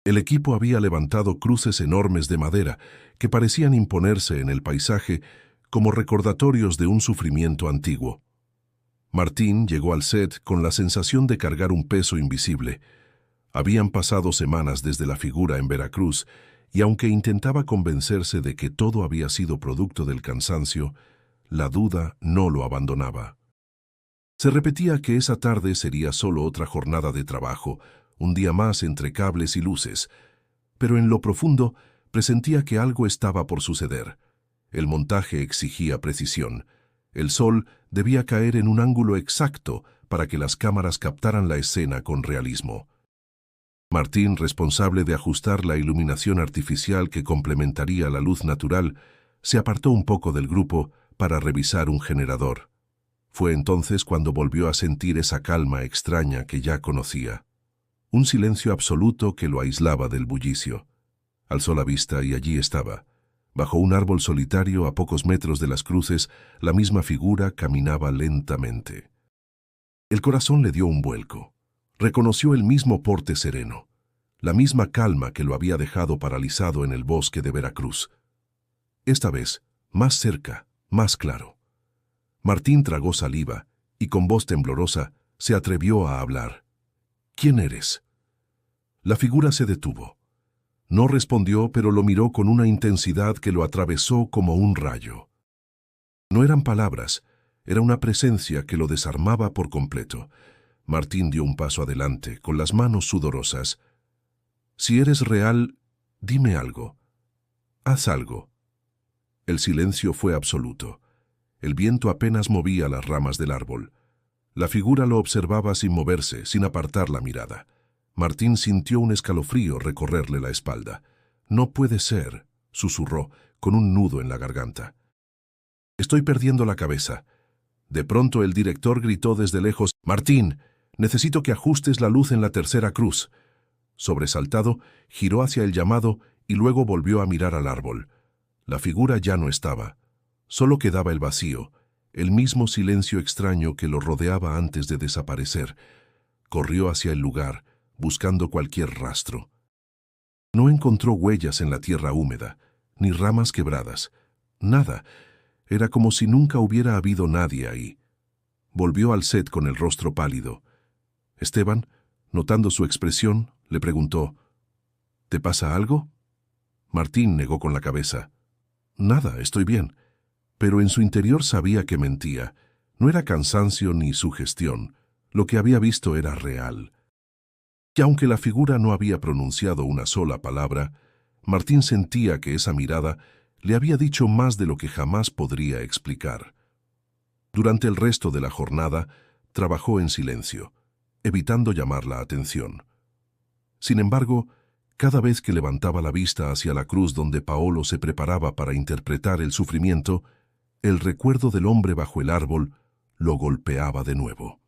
El equipo había levantado cruces enormes de madera que parecían imponerse en el paisaje como recordatorios de un sufrimiento antiguo. Martín llegó al set con la sensación de cargar un peso invisible. Habían pasado semanas desde la figura en Veracruz, y aunque intentaba convencerse de que todo había sido producto del cansancio, la duda no lo abandonaba. Se repetía que esa tarde sería solo otra jornada de trabajo, un día más entre cables y luces, pero en lo profundo presentía que algo estaba por suceder. El montaje exigía precisión. El sol debía caer en un ángulo exacto para que las cámaras captaran la escena con realismo. Martín, responsable de ajustar la iluminación artificial que complementaría la luz natural, se apartó un poco del grupo para revisar un generador. Fue entonces cuando volvió a sentir esa calma extraña que ya conocía. Un silencio absoluto que lo aislaba del bullicio. Alzó la vista y allí estaba. Bajo un árbol solitario a pocos metros de las cruces, la misma figura caminaba lentamente. El corazón le dio un vuelco. Reconoció el mismo porte sereno, la misma calma que lo había dejado paralizado en el bosque de Veracruz. Esta vez, más cerca, más claro. Martín tragó saliva y con voz temblorosa se atrevió a hablar. «¿Quién eres?». La figura se detuvo. No respondió, pero lo miró con una intensidad que lo atravesó como un rayo. No eran palabras, era una presencia que lo desarmaba por completo. Martín dio un paso adelante, con las manos sudorosas. «Si eres real, dime algo. Haz algo». El silencio fue absoluto. El viento apenas movía las ramas del árbol. La figura lo observaba sin moverse, sin apartar la mirada. Martín sintió un escalofrío recorrerle la espalda. «No puede ser», susurró, con un nudo en la garganta. «Estoy perdiendo la cabeza». De pronto el director gritó desde lejos: «Martín, necesito que ajustes la luz en la tercera cruz». Sobresaltado, giró hacia el llamado y luego volvió a mirar al árbol. La figura ya no estaba. Solo quedaba el vacío, el mismo silencio extraño que lo rodeaba antes de desaparecer. Corrió hacia el lugar, buscando cualquier rastro. No encontró huellas en la tierra húmeda, ni ramas quebradas. Nada. Era como si nunca hubiera habido nadie ahí. Volvió al set con el rostro pálido. Esteban, notando su expresión, le preguntó: «¿Te pasa algo?». Martín negó con la cabeza. «Nada, estoy bien». Pero en su interior sabía que mentía. No era cansancio ni sugestión. Lo que había visto era real. Y aunque la figura no había pronunciado una sola palabra, Martín sentía que esa mirada le había dicho más de lo que jamás podría explicar. Durante el resto de la jornada, trabajó en silencio, evitando llamar la atención. Sin embargo, cada vez que levantaba la vista hacia la cruz donde Paolo se preparaba para interpretar el sufrimiento, el recuerdo del hombre bajo el árbol lo golpeaba de nuevo.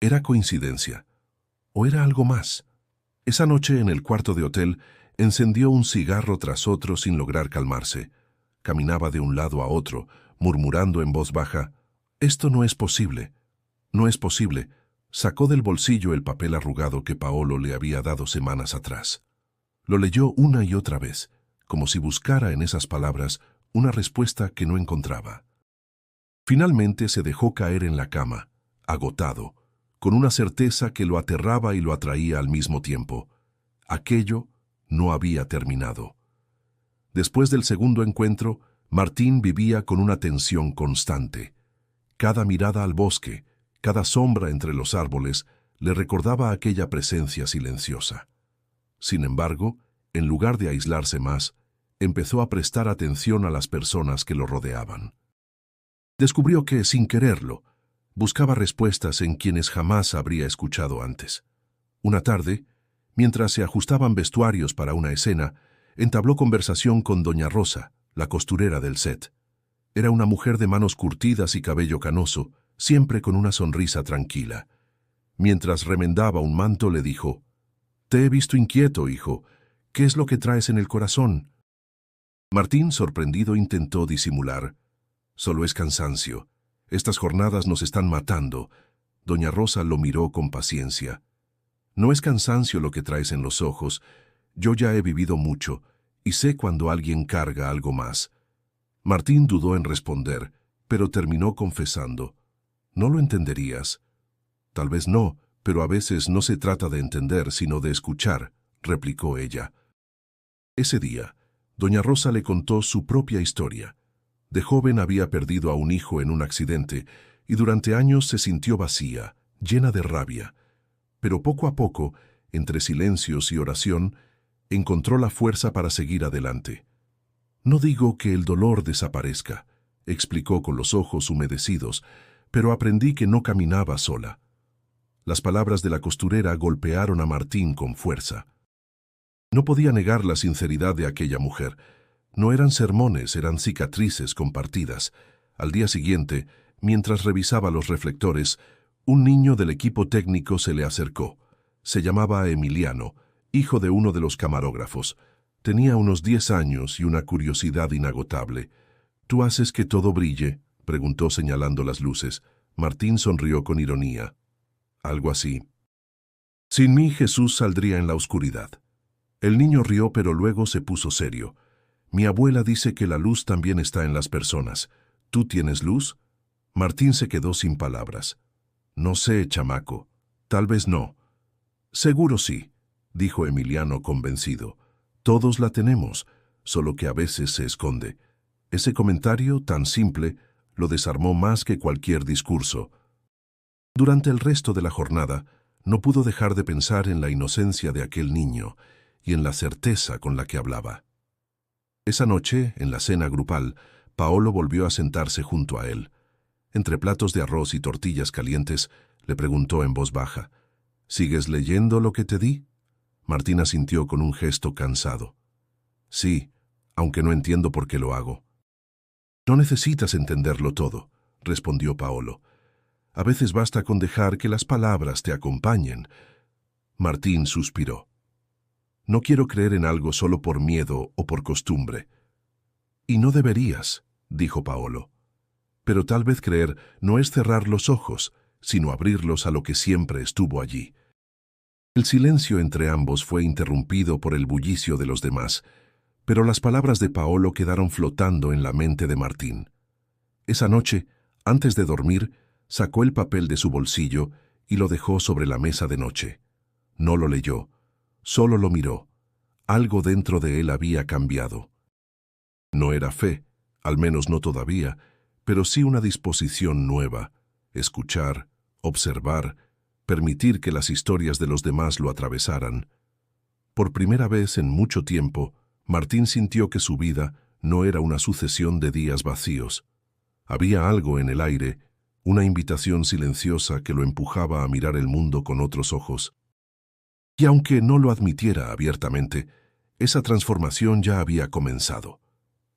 ¿Era coincidencia? ¿O era algo más? Esa noche en el cuarto de hotel encendió un cigarro tras otro sin lograr calmarse. Caminaba de un lado a otro, murmurando en voz baja: «Esto no es posible. No es posible». Sacó del bolsillo el papel arrugado que Paolo le había dado semanas atrás. Lo leyó una y otra vez, como si buscara en esas palabras una respuesta que no encontraba. Finalmente se dejó caer en la cama, agotado, con una certeza que lo aterraba y lo atraía al mismo tiempo. Aquello no había terminado. Después del segundo encuentro, Martín vivía con una tensión constante. Cada mirada al bosque, cada sombra entre los árboles, le recordaba aquella presencia silenciosa. Sin embargo, en lugar de aislarse más, empezó a prestar atención a las personas que lo rodeaban. Descubrió que, sin quererlo, buscaba respuestas en quienes jamás habría escuchado antes. Una tarde, mientras se ajustaban vestuarios para una escena, entabló conversación con doña Rosa, la costurera del set. Era una mujer de manos curtidas y cabello canoso, siempre con una sonrisa tranquila. Mientras remendaba un manto le dijo: «Te he visto inquieto, hijo. ¿Qué es lo que traes en el corazón?» Martín, sorprendido, intentó disimular. «Solo es cansancio. Estas jornadas nos están matando». Doña Rosa lo miró con paciencia. «No es cansancio lo que traes en los ojos. Yo ya he vivido mucho y sé cuando alguien carga algo más». Martín dudó en responder, pero terminó confesando: «No lo entenderías». «Tal vez no, pero a veces no se trata de entender, sino de escuchar», replicó ella. Ese día, doña Rosa le contó su propia historia. De joven había perdido a un hijo en un accidente y durante años se sintió vacía, llena de rabia. Pero poco a poco, entre silencios y oración, encontró la fuerza para seguir adelante. «No digo que el dolor desaparezca», explicó con los ojos humedecidos, «pero aprendí que no caminaba sola». Las palabras de la costurera golpearon a Martín con fuerza. No podía negar la sinceridad de aquella mujer. No eran sermones, eran cicatrices compartidas. Al día siguiente, mientras revisaba los reflectores, un niño del equipo técnico se le acercó. Se llamaba Emiliano, hijo de uno de los camarógrafos. Tenía unos 10 años y una curiosidad inagotable. «¿Tú haces que todo brille?», preguntó señalando las luces. Martín sonrió con ironía. «Algo así. Sin mí Jesús saldría en la oscuridad». El niño rió, pero luego se puso serio. «Mi abuela dice que la luz también está en las personas. ¿Tú tienes luz?» Martín se quedó sin palabras. «No sé, chamaco. Tal vez no». «Seguro sí», dijo Emiliano convencido. «Todos la tenemos, solo que a veces se esconde». Ese comentario, tan simple, lo desarmó más que cualquier discurso. Durante el resto de la jornada, no pudo dejar de pensar en la inocencia de aquel niño y en la certeza con la que hablaba. Esa noche, en la cena grupal, Paolo volvió a sentarse junto a él. Entre platos de arroz y tortillas calientes, le preguntó en voz baja: «¿Sigues leyendo lo que te di?» Martín asintió con un gesto cansado. «Sí, aunque no entiendo por qué lo hago». «No necesitas entenderlo todo», respondió Paolo. «A veces basta con dejar que las palabras te acompañen». Martín suspiró. «No quiero creer en algo solo por miedo o por costumbre». «Y no deberías», dijo Paolo. «Pero tal vez creer no es cerrar los ojos, sino abrirlos a lo que siempre estuvo allí». El silencio entre ambos fue interrumpido por el bullicio de los demás, pero las palabras de Paolo quedaron flotando en la mente de Martín. Esa noche, antes de dormir, sacó el papel de su bolsillo y lo dejó sobre la mesa de noche. No lo leyó, solo lo miró. Algo dentro de él había cambiado. No era fe, al menos no todavía, pero sí una disposición nueva: escuchar, observar, permitir que las historias de los demás lo atravesaran. Por primera vez en mucho tiempo, Martín sintió que su vida no era una sucesión de días vacíos. Había algo en el aire, una invitación silenciosa que lo empujaba a mirar el mundo con otros ojos. Y aunque no lo admitiera abiertamente, esa transformación ya había comenzado.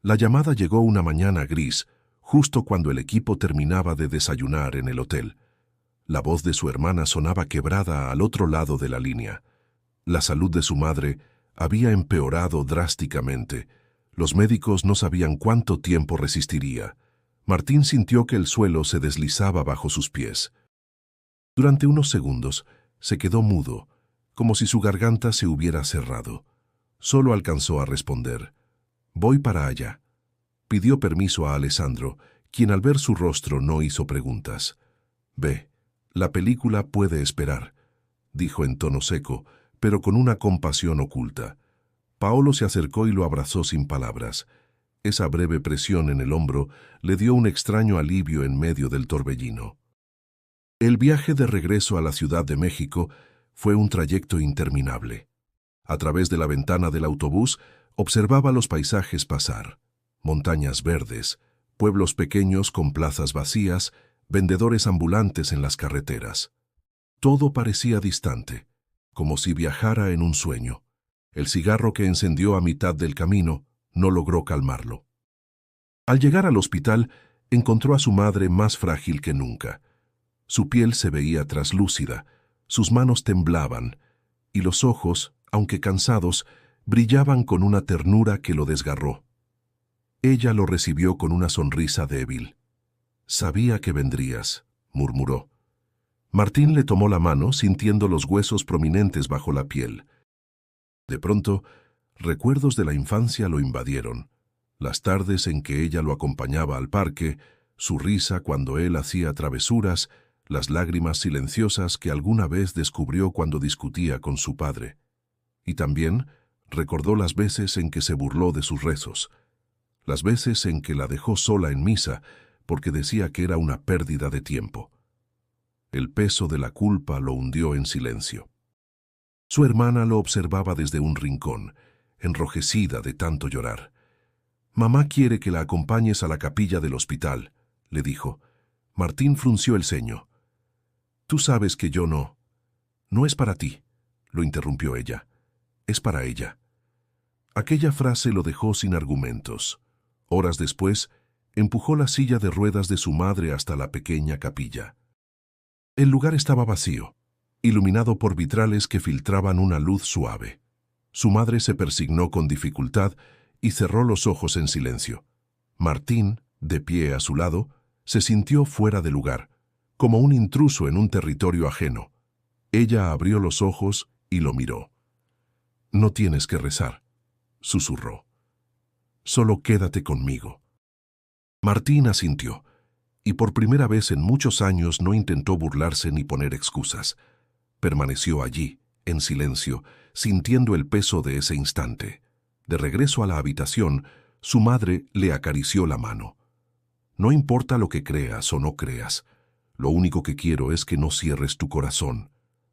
La llamada llegó una mañana gris, justo cuando el equipo terminaba de desayunar en el hotel. La voz de su hermana sonaba quebrada al otro lado de la línea. La salud de su madre había empeorado drásticamente. Los médicos no sabían cuánto tiempo resistiría. Martín sintió que el suelo se deslizaba bajo sus pies. Durante unos segundos se quedó mudo, como si su garganta se hubiera cerrado. Solo alcanzó a responder: Voy para allá. Pidió permiso a Alessandro, quien al ver su rostro no hizo preguntas. Ve, la película puede esperar, dijo en tono seco, pero con una compasión oculta. Paolo se acercó y lo abrazó sin palabras. Esa breve presión en el hombro le dio un extraño alivio en medio del torbellino. El viaje de regreso a la Ciudad de México fue un trayecto interminable. A través de la ventana del autobús observaba los paisajes pasar. Montañas verdes, pueblos pequeños con plazas vacías, vendedores ambulantes en las carreteras. Todo parecía distante, como si viajara en un sueño. El cigarro que encendió a mitad del camino no logró calmarlo. Al llegar al hospital, encontró a su madre más frágil que nunca. Su piel se veía traslúcida, sus manos temblaban, y los ojos, aunque cansados, brillaban con una ternura que lo desgarró. Ella lo recibió con una sonrisa débil. «Sabía que vendrías», murmuró. Martín le tomó la mano, sintiendo los huesos prominentes bajo la piel. De pronto, recuerdos de la infancia lo invadieron. Las tardes en que ella lo acompañaba al parque, su risa cuando él hacía travesuras, las lágrimas silenciosas que alguna vez descubrió cuando discutía con su padre. Y también recordó las veces en que se burló de sus rezos, las veces en que la dejó sola en misa porque decía que era una pérdida de tiempo. El peso de la culpa lo hundió en silencio. Su hermana lo observaba desde un rincón, enrojecida de tanto llorar. «Mamá quiere que la acompañes a la capilla del hospital», le dijo. Martín frunció el ceño. «Tú sabes que yo no». «No es para ti», lo interrumpió ella. «Es para ella». Aquella frase lo dejó sin argumentos. Horas después, empujó la silla de ruedas de su madre hasta la pequeña capilla. El lugar estaba vacío, iluminado por vitrales que filtraban una luz suave. Su madre se persignó con dificultad y cerró los ojos en silencio. Martín, de pie a su lado, se sintió fuera de lugar, como un intruso en un territorio ajeno. Ella abrió los ojos y lo miró. «No tienes que rezar», susurró. «Solo quédate conmigo». Martín asintió, y por primera vez en muchos años no intentó burlarse ni poner excusas. Permaneció allí, en silencio, sintiendo el peso de ese instante. De regreso a la habitación, su madre le acarició la mano. «No importa lo que creas o no creas. Lo único que quiero es que no cierres tu corazón».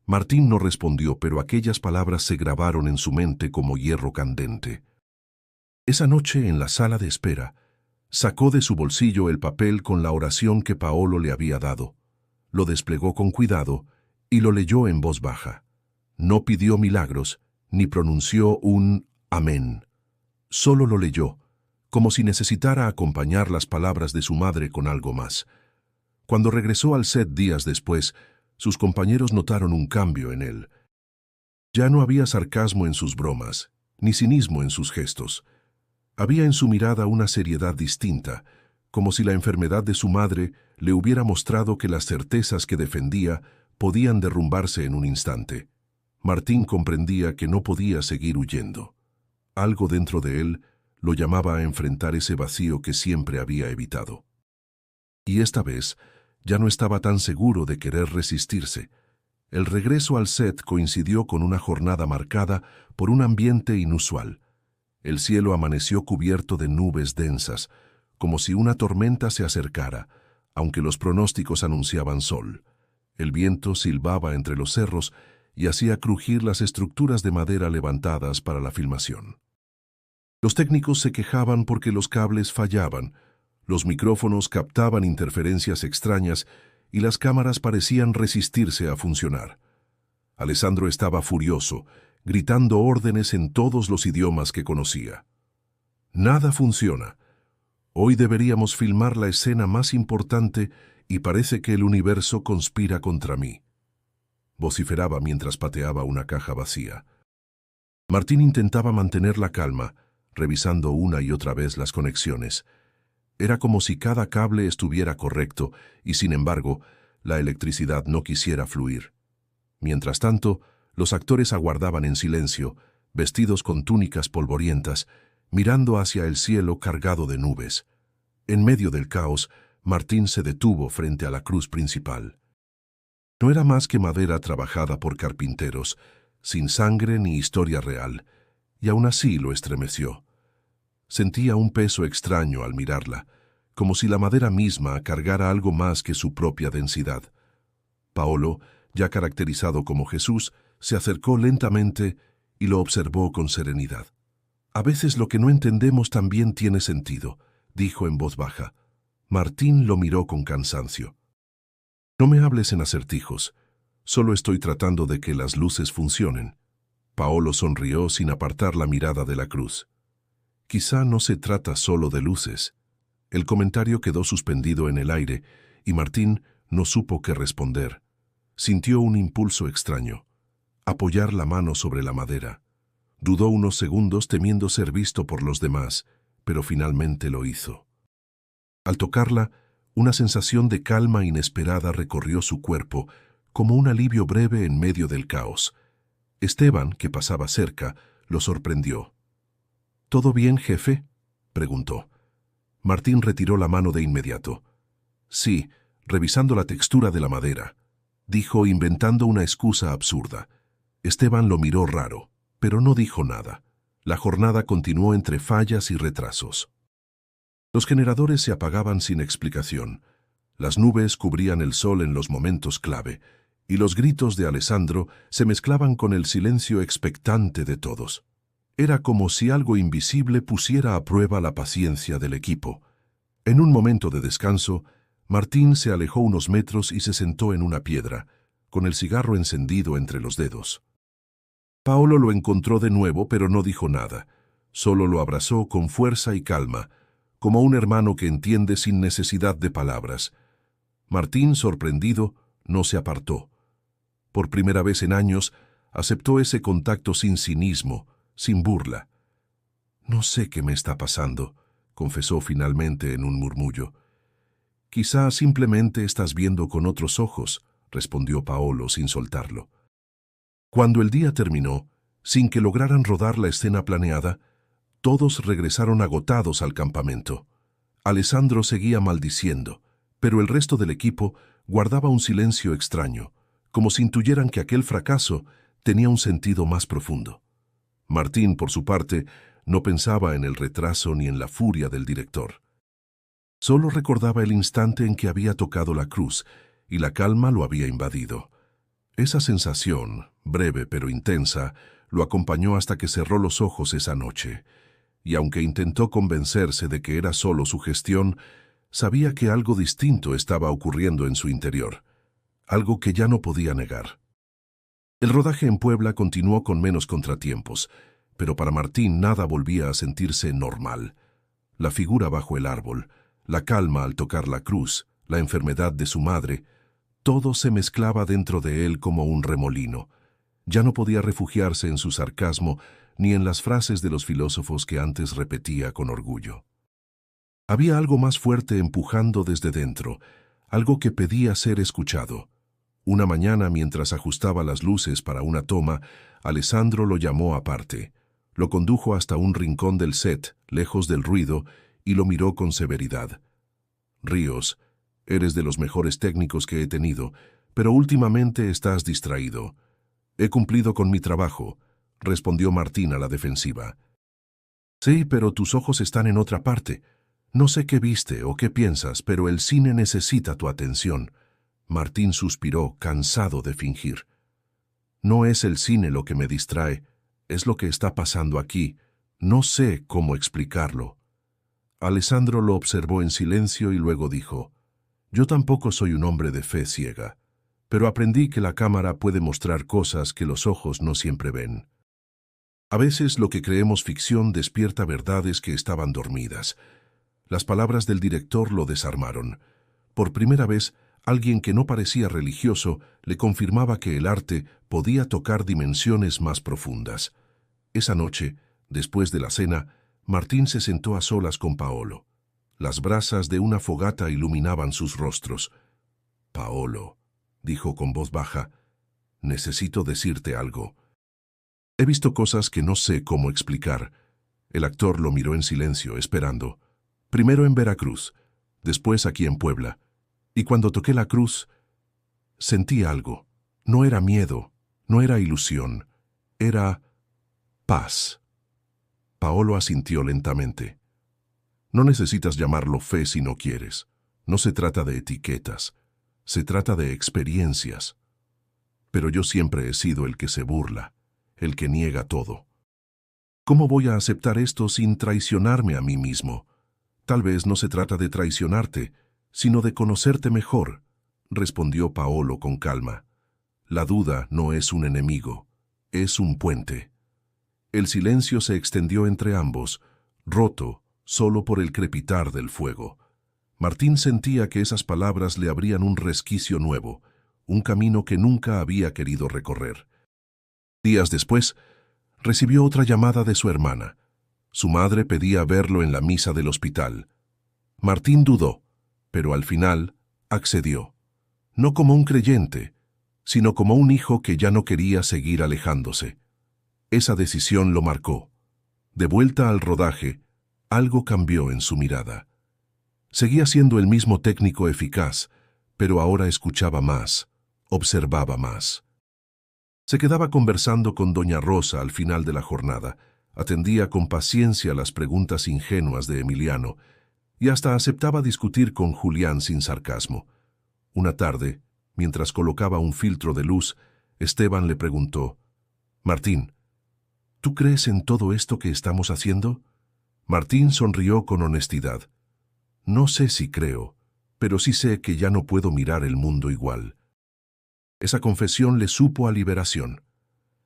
Martín no respondió, pero aquellas palabras se grabaron en su mente como hierro candente. Esa noche, en la sala de espera, sacó de su bolsillo el papel con la oración que Paolo le había dado. Lo desplegó con cuidado y lo leyó en voz baja. No pidió milagros, ni pronunció un amén. Solo lo leyó, como si necesitara acompañar las palabras de su madre con algo más. Cuando regresó al set días después, sus compañeros notaron un cambio en él. Ya no había sarcasmo en sus bromas, ni cinismo en sus gestos. Había en su mirada una seriedad distinta, como si la enfermedad de su madre le hubiera mostrado que las certezas que defendía podían derrumbarse en un instante. Martín comprendía que no podía seguir huyendo. Algo dentro de él lo llamaba a enfrentar ese vacío que siempre había evitado. Y esta vez ya no estaba tan seguro de querer resistirse. El regreso al set coincidió con una jornada marcada por un ambiente inusual. El cielo amaneció cubierto de nubes densas, como si una tormenta se acercara, aunque los pronósticos anunciaban sol. El viento silbaba entre los cerros y hacía crujir las estructuras de madera levantadas para la filmación. Los técnicos se quejaban porque los cables fallaban, los micrófonos captaban interferencias extrañas y las cámaras parecían resistirse a funcionar. Alessandro estaba furioso, gritando órdenes en todos los idiomas que conocía. «Nada funciona. Hoy deberíamos filmar la escena más importante y parece que el universo conspira contra mí», vociferaba mientras pateaba una caja vacía. Martín intentaba mantener la calma, revisando una y otra vez las conexiones. Era como si cada cable estuviera correcto y, sin embargo, la electricidad no quisiera fluir. Mientras tanto, los actores aguardaban en silencio, vestidos con túnicas polvorientas, mirando hacia el cielo cargado de nubes. En medio del caos, Martín se detuvo frente a la cruz principal. No era más que madera trabajada por carpinteros, sin sangre ni historia real, y aún así lo estremeció. Sentía un peso extraño al mirarla, como si la madera misma cargara algo más que su propia densidad. Paolo, ya caracterizado como Jesús, se acercó lentamente y lo observó con serenidad. «A veces lo que no entendemos también tiene sentido», dijo en voz baja. Martín lo miró con cansancio. «No me hables en acertijos. Solo estoy tratando de que las luces funcionen». Paolo sonrió sin apartar la mirada de la cruz. «Quizá no se trata solo de luces». El comentario quedó suspendido en el aire y Martín no supo qué responder. Sintió un impulso extraño: apoyar la mano sobre la madera. Dudó unos segundos temiendo ser visto por los demás, pero finalmente lo hizo. Al tocarla, una sensación de calma inesperada recorrió su cuerpo, como un alivio breve en medio del caos. Esteban, que pasaba cerca, lo sorprendió. «¿Todo bien, jefe?», preguntó. Martín retiró la mano de inmediato. «Sí, revisando la textura de la madera», dijo, inventando una excusa absurda. Esteban lo miró raro, pero no dijo nada. La jornada continuó entre fallas y retrasos. Los generadores se apagaban sin explicación. Las nubes cubrían el sol en los momentos clave, y los gritos de Alessandro se mezclaban con el silencio expectante de todos. Era como si algo invisible pusiera a prueba la paciencia del equipo. En un momento de descanso, Martín se alejó unos metros y se sentó en una piedra, con el cigarro encendido entre los dedos. Paolo lo encontró de nuevo, pero no dijo nada. Solo lo abrazó con fuerza y calma, como un hermano que entiende sin necesidad de palabras. Martín, sorprendido, no se apartó. Por primera vez en años, aceptó ese contacto sin cinismo, sin burla. «No sé qué me está pasando», confesó finalmente en un murmullo. «Quizá simplemente estás viendo con otros ojos», respondió Paolo sin soltarlo. Cuando el día terminó, sin que lograran rodar la escena planeada, todos regresaron agotados al campamento. Alessandro seguía maldiciendo, pero el resto del equipo guardaba un silencio extraño, como si intuyeran que aquel fracaso tenía un sentido más profundo. Martín, por su parte, no pensaba en el retraso ni en la furia del director. Solo recordaba el instante en que había tocado la cruz y la calma lo había invadido. Esa sensación, breve pero intensa, lo acompañó hasta que cerró los ojos esa noche, y aunque intentó convencerse de que era solo su gestión, sabía que algo distinto estaba ocurriendo en su interior, algo que ya no podía negar. El rodaje en Puebla continuó con menos contratiempos, pero para Martín nada volvía a sentirse normal. La figura bajo el árbol, la calma al tocar la cruz, la enfermedad de su madre, todo se mezclaba dentro de él como un remolino. Ya no podía refugiarse en su sarcasmo ni en las frases de los filósofos que antes repetía con orgullo. Había algo más fuerte empujando desde dentro, algo que pedía ser escuchado. Una mañana, mientras ajustaba las luces para una toma, Alessandro lo llamó aparte. Lo condujo hasta un rincón del set, lejos del ruido, y lo miró con severidad. «Ríos, eres de los mejores técnicos que he tenido, pero últimamente estás distraído». «He cumplido con mi trabajo», respondió Martín a la defensiva. «Sí, pero tus ojos están en otra parte. No sé qué viste o qué piensas, pero el cine necesita tu atención». Martín suspiró, cansado de fingir. «No es el cine lo que me distrae, es lo que está pasando aquí. No sé cómo explicarlo». Alessandro lo observó en silencio y luego dijo: «Yo tampoco soy un hombre de fe ciega, pero aprendí que la cámara puede mostrar cosas que los ojos no siempre ven. A veces lo que creemos ficción despierta verdades que estaban dormidas». Las palabras del director lo desarmaron. Por primera vez, alguien que no parecía religioso le confirmaba que el arte podía tocar dimensiones más profundas. Esa noche, después de la cena, Martín se sentó a solas con Paolo. Las brasas de una fogata iluminaban sus rostros. «Paolo», dijo con voz baja, «necesito decirte algo. He visto cosas que no sé cómo explicar. El actor lo miró en silencio, esperando. Primero en Veracruz, después aquí en Puebla. Y cuando toqué la cruz, sentí algo. No era miedo, no era ilusión, era paz. Paolo asintió lentamente. No necesitas llamarlo fe si no quieres. No se trata de etiquetas, se trata de experiencias. Pero yo siempre he sido el que se burla, el que niega todo. ¿Cómo voy a aceptar esto sin traicionarme a mí mismo? Tal vez no se trata de traicionarte, sino de conocerte mejor, respondió Paolo con calma. La duda no es un enemigo, es un puente. El silencio se extendió entre ambos, roto solo por el crepitar del fuego. Martín sentía que esas palabras le abrían un resquicio nuevo, un camino que nunca había querido recorrer. Días después, recibió otra llamada de su hermana. Su madre pedía verlo en la misa del hospital. Martín dudó, pero al final accedió. No como un creyente, sino como un hijo que ya no quería seguir alejándose. Esa decisión lo marcó. De vuelta al rodaje, algo cambió en su mirada. Seguía siendo el mismo técnico eficaz, pero ahora escuchaba más, observaba más. Se quedaba conversando con doña Rosa al final de la jornada, atendía con paciencia las preguntas ingenuas de Emiliano y hasta aceptaba discutir con Julián sin sarcasmo. Una tarde, mientras colocaba un filtro de luz, Esteban le preguntó: «Martín, ¿tú crees en todo esto que estamos haciendo?» Martín sonrió con honestidad. «No sé si creo, pero sí sé que ya no puedo mirar el mundo igual». Esa confesión le supo a liberación.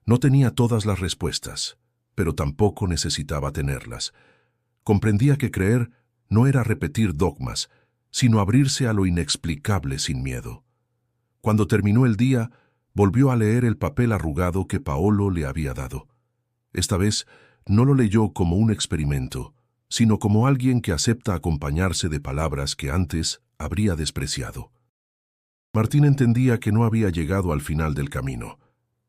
No tenía todas las respuestas, pero tampoco necesitaba tenerlas. Comprendía que creer no era repetir dogmas, sino abrirse a lo inexplicable sin miedo. Cuando terminó el día, volvió a leer el papel arrugado que Paolo le había dado. Esta vez no lo leyó como un experimento, sino como alguien que acepta acompañarse de palabras que antes habría despreciado. Martín entendía que no había llegado al final del camino.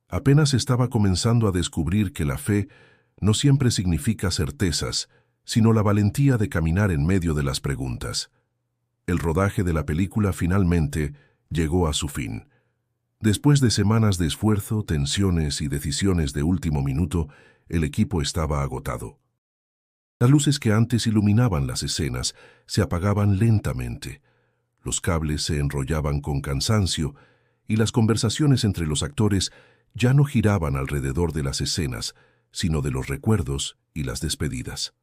Apenas estaba comenzando a descubrir que la fe no siempre significa certezas, sino la valentía de caminar en medio de las preguntas. El rodaje de la película finalmente llegó a su fin. Después de semanas de esfuerzo, tensiones y decisiones de último minuto, el equipo estaba agotado. Las luces que antes iluminaban las escenas se apagaban lentamente. Los cables se enrollaban con cansancio y las conversaciones entre los actores ya no giraban alrededor de las escenas, sino de los recuerdos y las despedidas.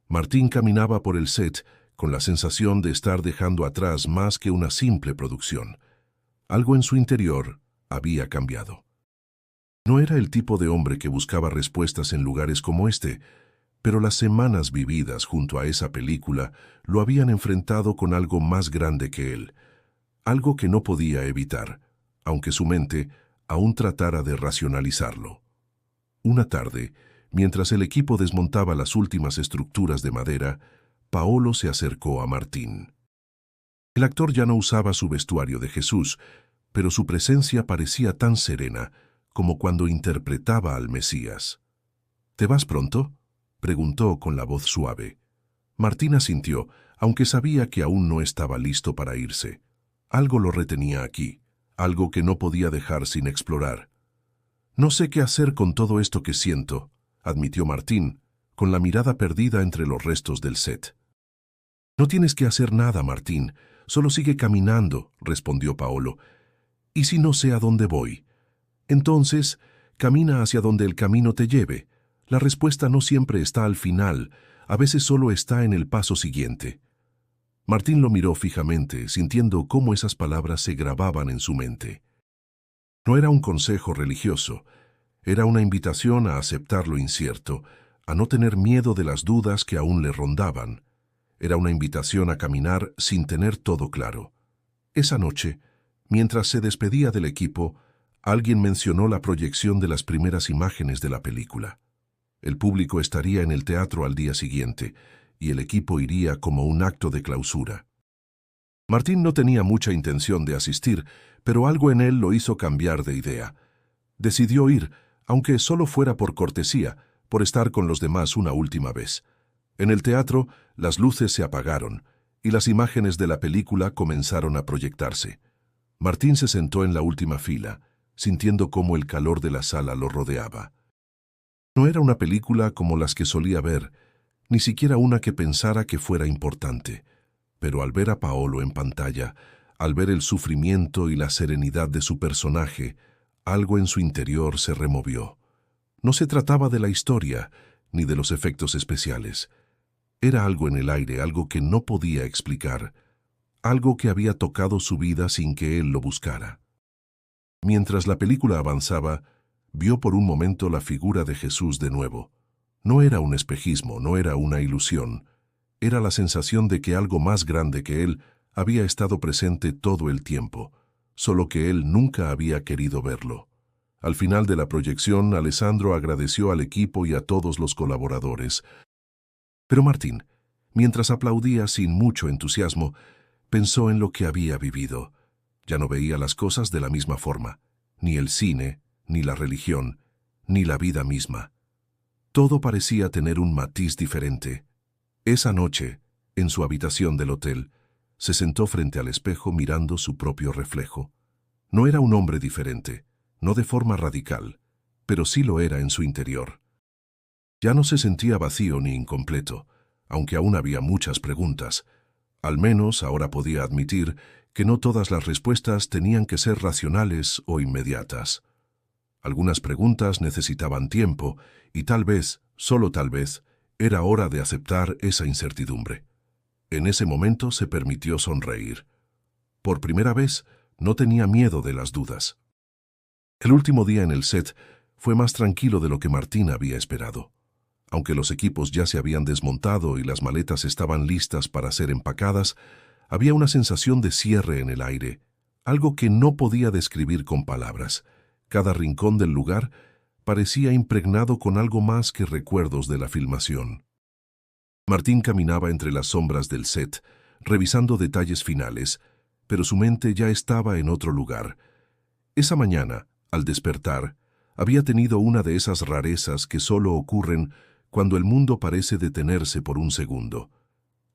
Martín caminaba por el set con la sensación de estar dejando atrás más que una simple producción. Algo en su interior había cambiado. No era el tipo de hombre que buscaba respuestas en lugares como este, pero las semanas vividas junto a esa película lo habían enfrentado con algo más grande que él, algo que no podía evitar, aunque su mente aún tratara de racionalizarlo. Una tarde, mientras el equipo desmontaba las últimas estructuras de madera, Paolo se acercó a Martín. El actor ya no usaba su vestuario de Jesús, pero su presencia parecía tan serena como cuando interpretaba al Mesías. «¿Te vas pronto?», preguntó con la voz suave. Martín asintió, aunque sabía que aún no estaba listo para irse. Algo lo retenía aquí, algo que no podía dejar sin explorar. «No sé qué hacer con todo esto que siento», admitió Martín, con la mirada perdida entre los restos del set. «No tienes que hacer nada, Martín, solo sigue caminando», respondió Paolo. «¿Y si no sé a dónde voy? Entonces, camina hacia donde el camino te lleve. La respuesta no siempre está al final, a veces solo está en el paso siguiente». Martín lo miró fijamente, sintiendo cómo esas palabras se grababan en su mente. No era un consejo religioso, era una invitación a aceptar lo incierto, a no tener miedo de las dudas que aún le rondaban. Era una invitación a caminar sin tener todo claro. Esa noche, mientras se despedía del equipo, alguien mencionó la proyección de las primeras imágenes de la película. El público estaría en el teatro al día siguiente, y el equipo iría como un acto de clausura. Martín no tenía mucha intención de asistir, pero algo en él lo hizo cambiar de idea. Decidió ir, aunque solo fuera por cortesía, por estar con los demás una última vez. En el teatro, las luces se apagaron y las imágenes de la película comenzaron a proyectarse. Martín se sentó en la última fila, sintiendo cómo el calor de la sala lo rodeaba. No era una película como las que solía ver, ni siquiera una que pensara que fuera importante. Pero al ver a Paolo en pantalla, al ver el sufrimiento y la serenidad de su personaje, algo en su interior se removió. No se trataba de la historia, ni de los efectos especiales. Era algo en el aire, algo que no podía explicar, algo que había tocado su vida sin que él lo buscara. Mientras la película avanzaba, vio por un momento la figura de Jesús de nuevo. No era un espejismo, no era una ilusión. Era la sensación de que algo más grande que él había estado presente todo el tiempo, solo que él nunca había querido verlo. Al final de la proyección, Alessandro agradeció al equipo y a todos los colaboradores. Pero Martín, mientras aplaudía sin mucho entusiasmo, pensó en lo que había vivido. Ya no veía las cosas de la misma forma, ni el cine, ni la religión, ni la vida misma. Todo parecía tener un matiz diferente. Esa noche, en su habitación del hotel, se sentó frente al espejo mirando su propio reflejo. No era un hombre diferente, no de forma radical, pero sí lo era en su interior. Ya no se sentía vacío ni incompleto, aunque aún había muchas preguntas. Al menos ahora podía admitir que no todas las respuestas tenían que ser racionales o inmediatas. Algunas preguntas necesitaban tiempo y tal vez, solo tal vez, era hora de aceptar esa incertidumbre. En ese momento se permitió sonreír. Por primera vez, no tenía miedo de las dudas. El último día en el set fue más tranquilo de lo que Martín había esperado. Aunque los equipos ya se habían desmontado y las maletas estaban listas para ser empacadas, había una sensación de cierre en el aire, algo que no podía describir con palabras. Cada rincón del lugar parecía impregnado con algo más que recuerdos de la filmación. Martín caminaba entre las sombras del set, revisando detalles finales, pero su mente ya estaba en otro lugar. Esa mañana, al despertar, había tenido una de esas rarezas que solo ocurren cuando el mundo parece detenerse por un segundo.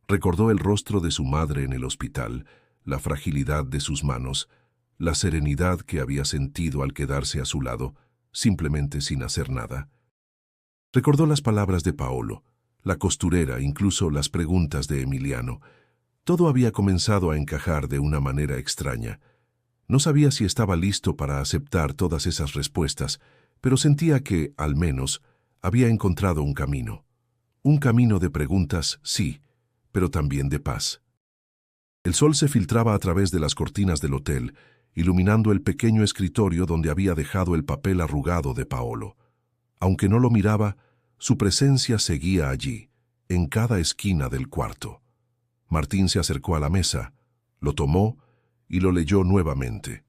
Recordó el rostro de su madre en el hospital, la fragilidad de sus manos, la serenidad que había sentido al quedarse a su lado, simplemente sin hacer nada. Recordó las palabras de Paolo, la costurera, incluso las preguntas de Emiliano. Todo había comenzado a encajar de una manera extraña. No sabía si estaba listo para aceptar todas esas respuestas, pero sentía que, al menos, había encontrado un camino. Un camino de preguntas, sí, pero también de paz. El sol se filtraba a través de las cortinas del hotel, iluminando el pequeño escritorio donde había dejado el papel arrugado de Paolo. Aunque no lo miraba, su presencia seguía allí, en cada esquina del cuarto. Martín se acercó a la mesa, lo tomó y lo leyó nuevamente.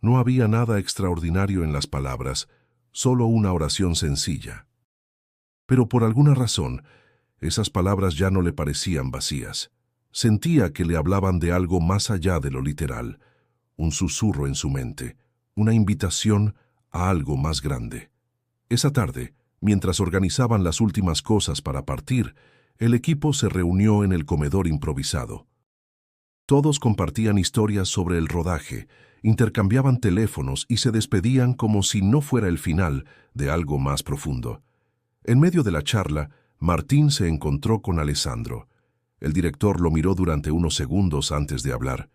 No había nada extraordinario en las palabras, solo una oración sencilla. Pero por alguna razón, esas palabras ya no le parecían vacías. Sentía que le hablaban de algo más allá de lo literal, un susurro en su mente, una invitación a algo más grande. Esa tarde, mientras organizaban las últimas cosas para partir, el equipo se reunió en el comedor improvisado. Todos compartían historias sobre el rodaje, intercambiaban teléfonos y se despedían como si no fuera el final de algo más profundo. En medio de la charla, Martín se encontró con Alessandro. El director lo miró durante unos segundos antes de hablar.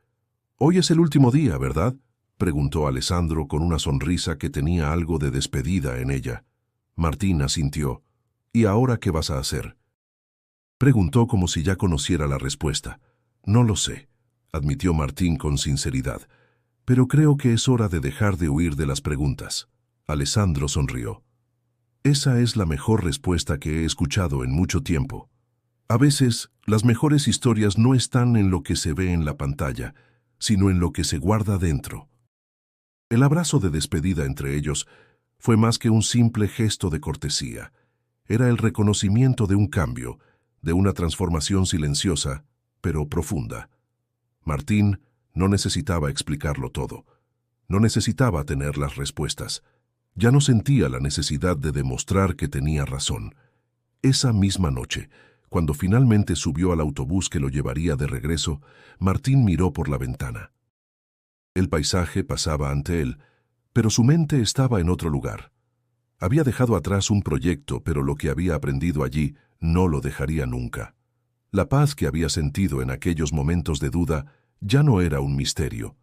«Hoy es el último día, ¿verdad?», preguntó Alessandro con una sonrisa que tenía algo de despedida en ella. Martín asintió. «¿Y ahora qué vas a hacer?», preguntó como si ya conociera la respuesta. «No lo sé», admitió Martín con sinceridad, «pero creo que es hora de dejar de huir de las preguntas». Alessandro sonrió. «Esa es la mejor respuesta que he escuchado en mucho tiempo. A veces, las mejores historias no están en lo que se ve en la pantalla, sino en lo que se guarda dentro». El abrazo de despedida entre ellos fue más que un simple gesto de cortesía. Era el reconocimiento de un cambio, de una transformación silenciosa, pero profunda. Martín no necesitaba explicarlo todo. No necesitaba tener las respuestas. Ya no sentía la necesidad de demostrar que tenía razón. Esa misma noche, cuando finalmente subió al autobús que lo llevaría de regreso, Martín miró por la ventana. El paisaje pasaba ante él, pero su mente estaba en otro lugar. Había dejado atrás un proyecto, pero lo que había aprendido allí no lo dejaría nunca. La paz que había sentido en aquellos momentos de duda ya no era un misterio.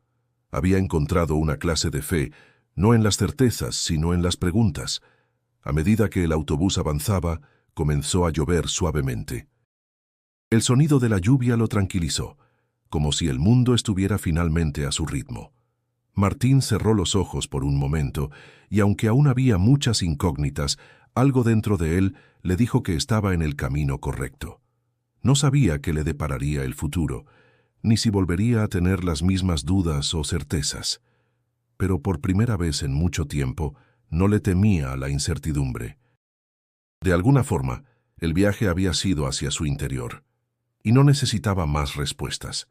Había encontrado una clase de fe, no en las certezas, sino en las preguntas. A medida que el autobús avanzaba, comenzó a llover suavemente. El sonido de la lluvia lo tranquilizó, como si el mundo estuviera finalmente a su ritmo. Martín cerró los ojos por un momento, y aunque aún había muchas incógnitas, algo dentro de él le dijo que estaba en el camino correcto. No sabía qué le depararía el futuro, ni si volvería a tener las mismas dudas o certezas. Pero por primera vez en mucho tiempo, no le temía a la incertidumbre. De alguna forma, el viaje había sido hacia su interior, y no necesitaba más respuestas.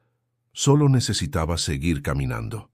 Solo necesitaba seguir caminando.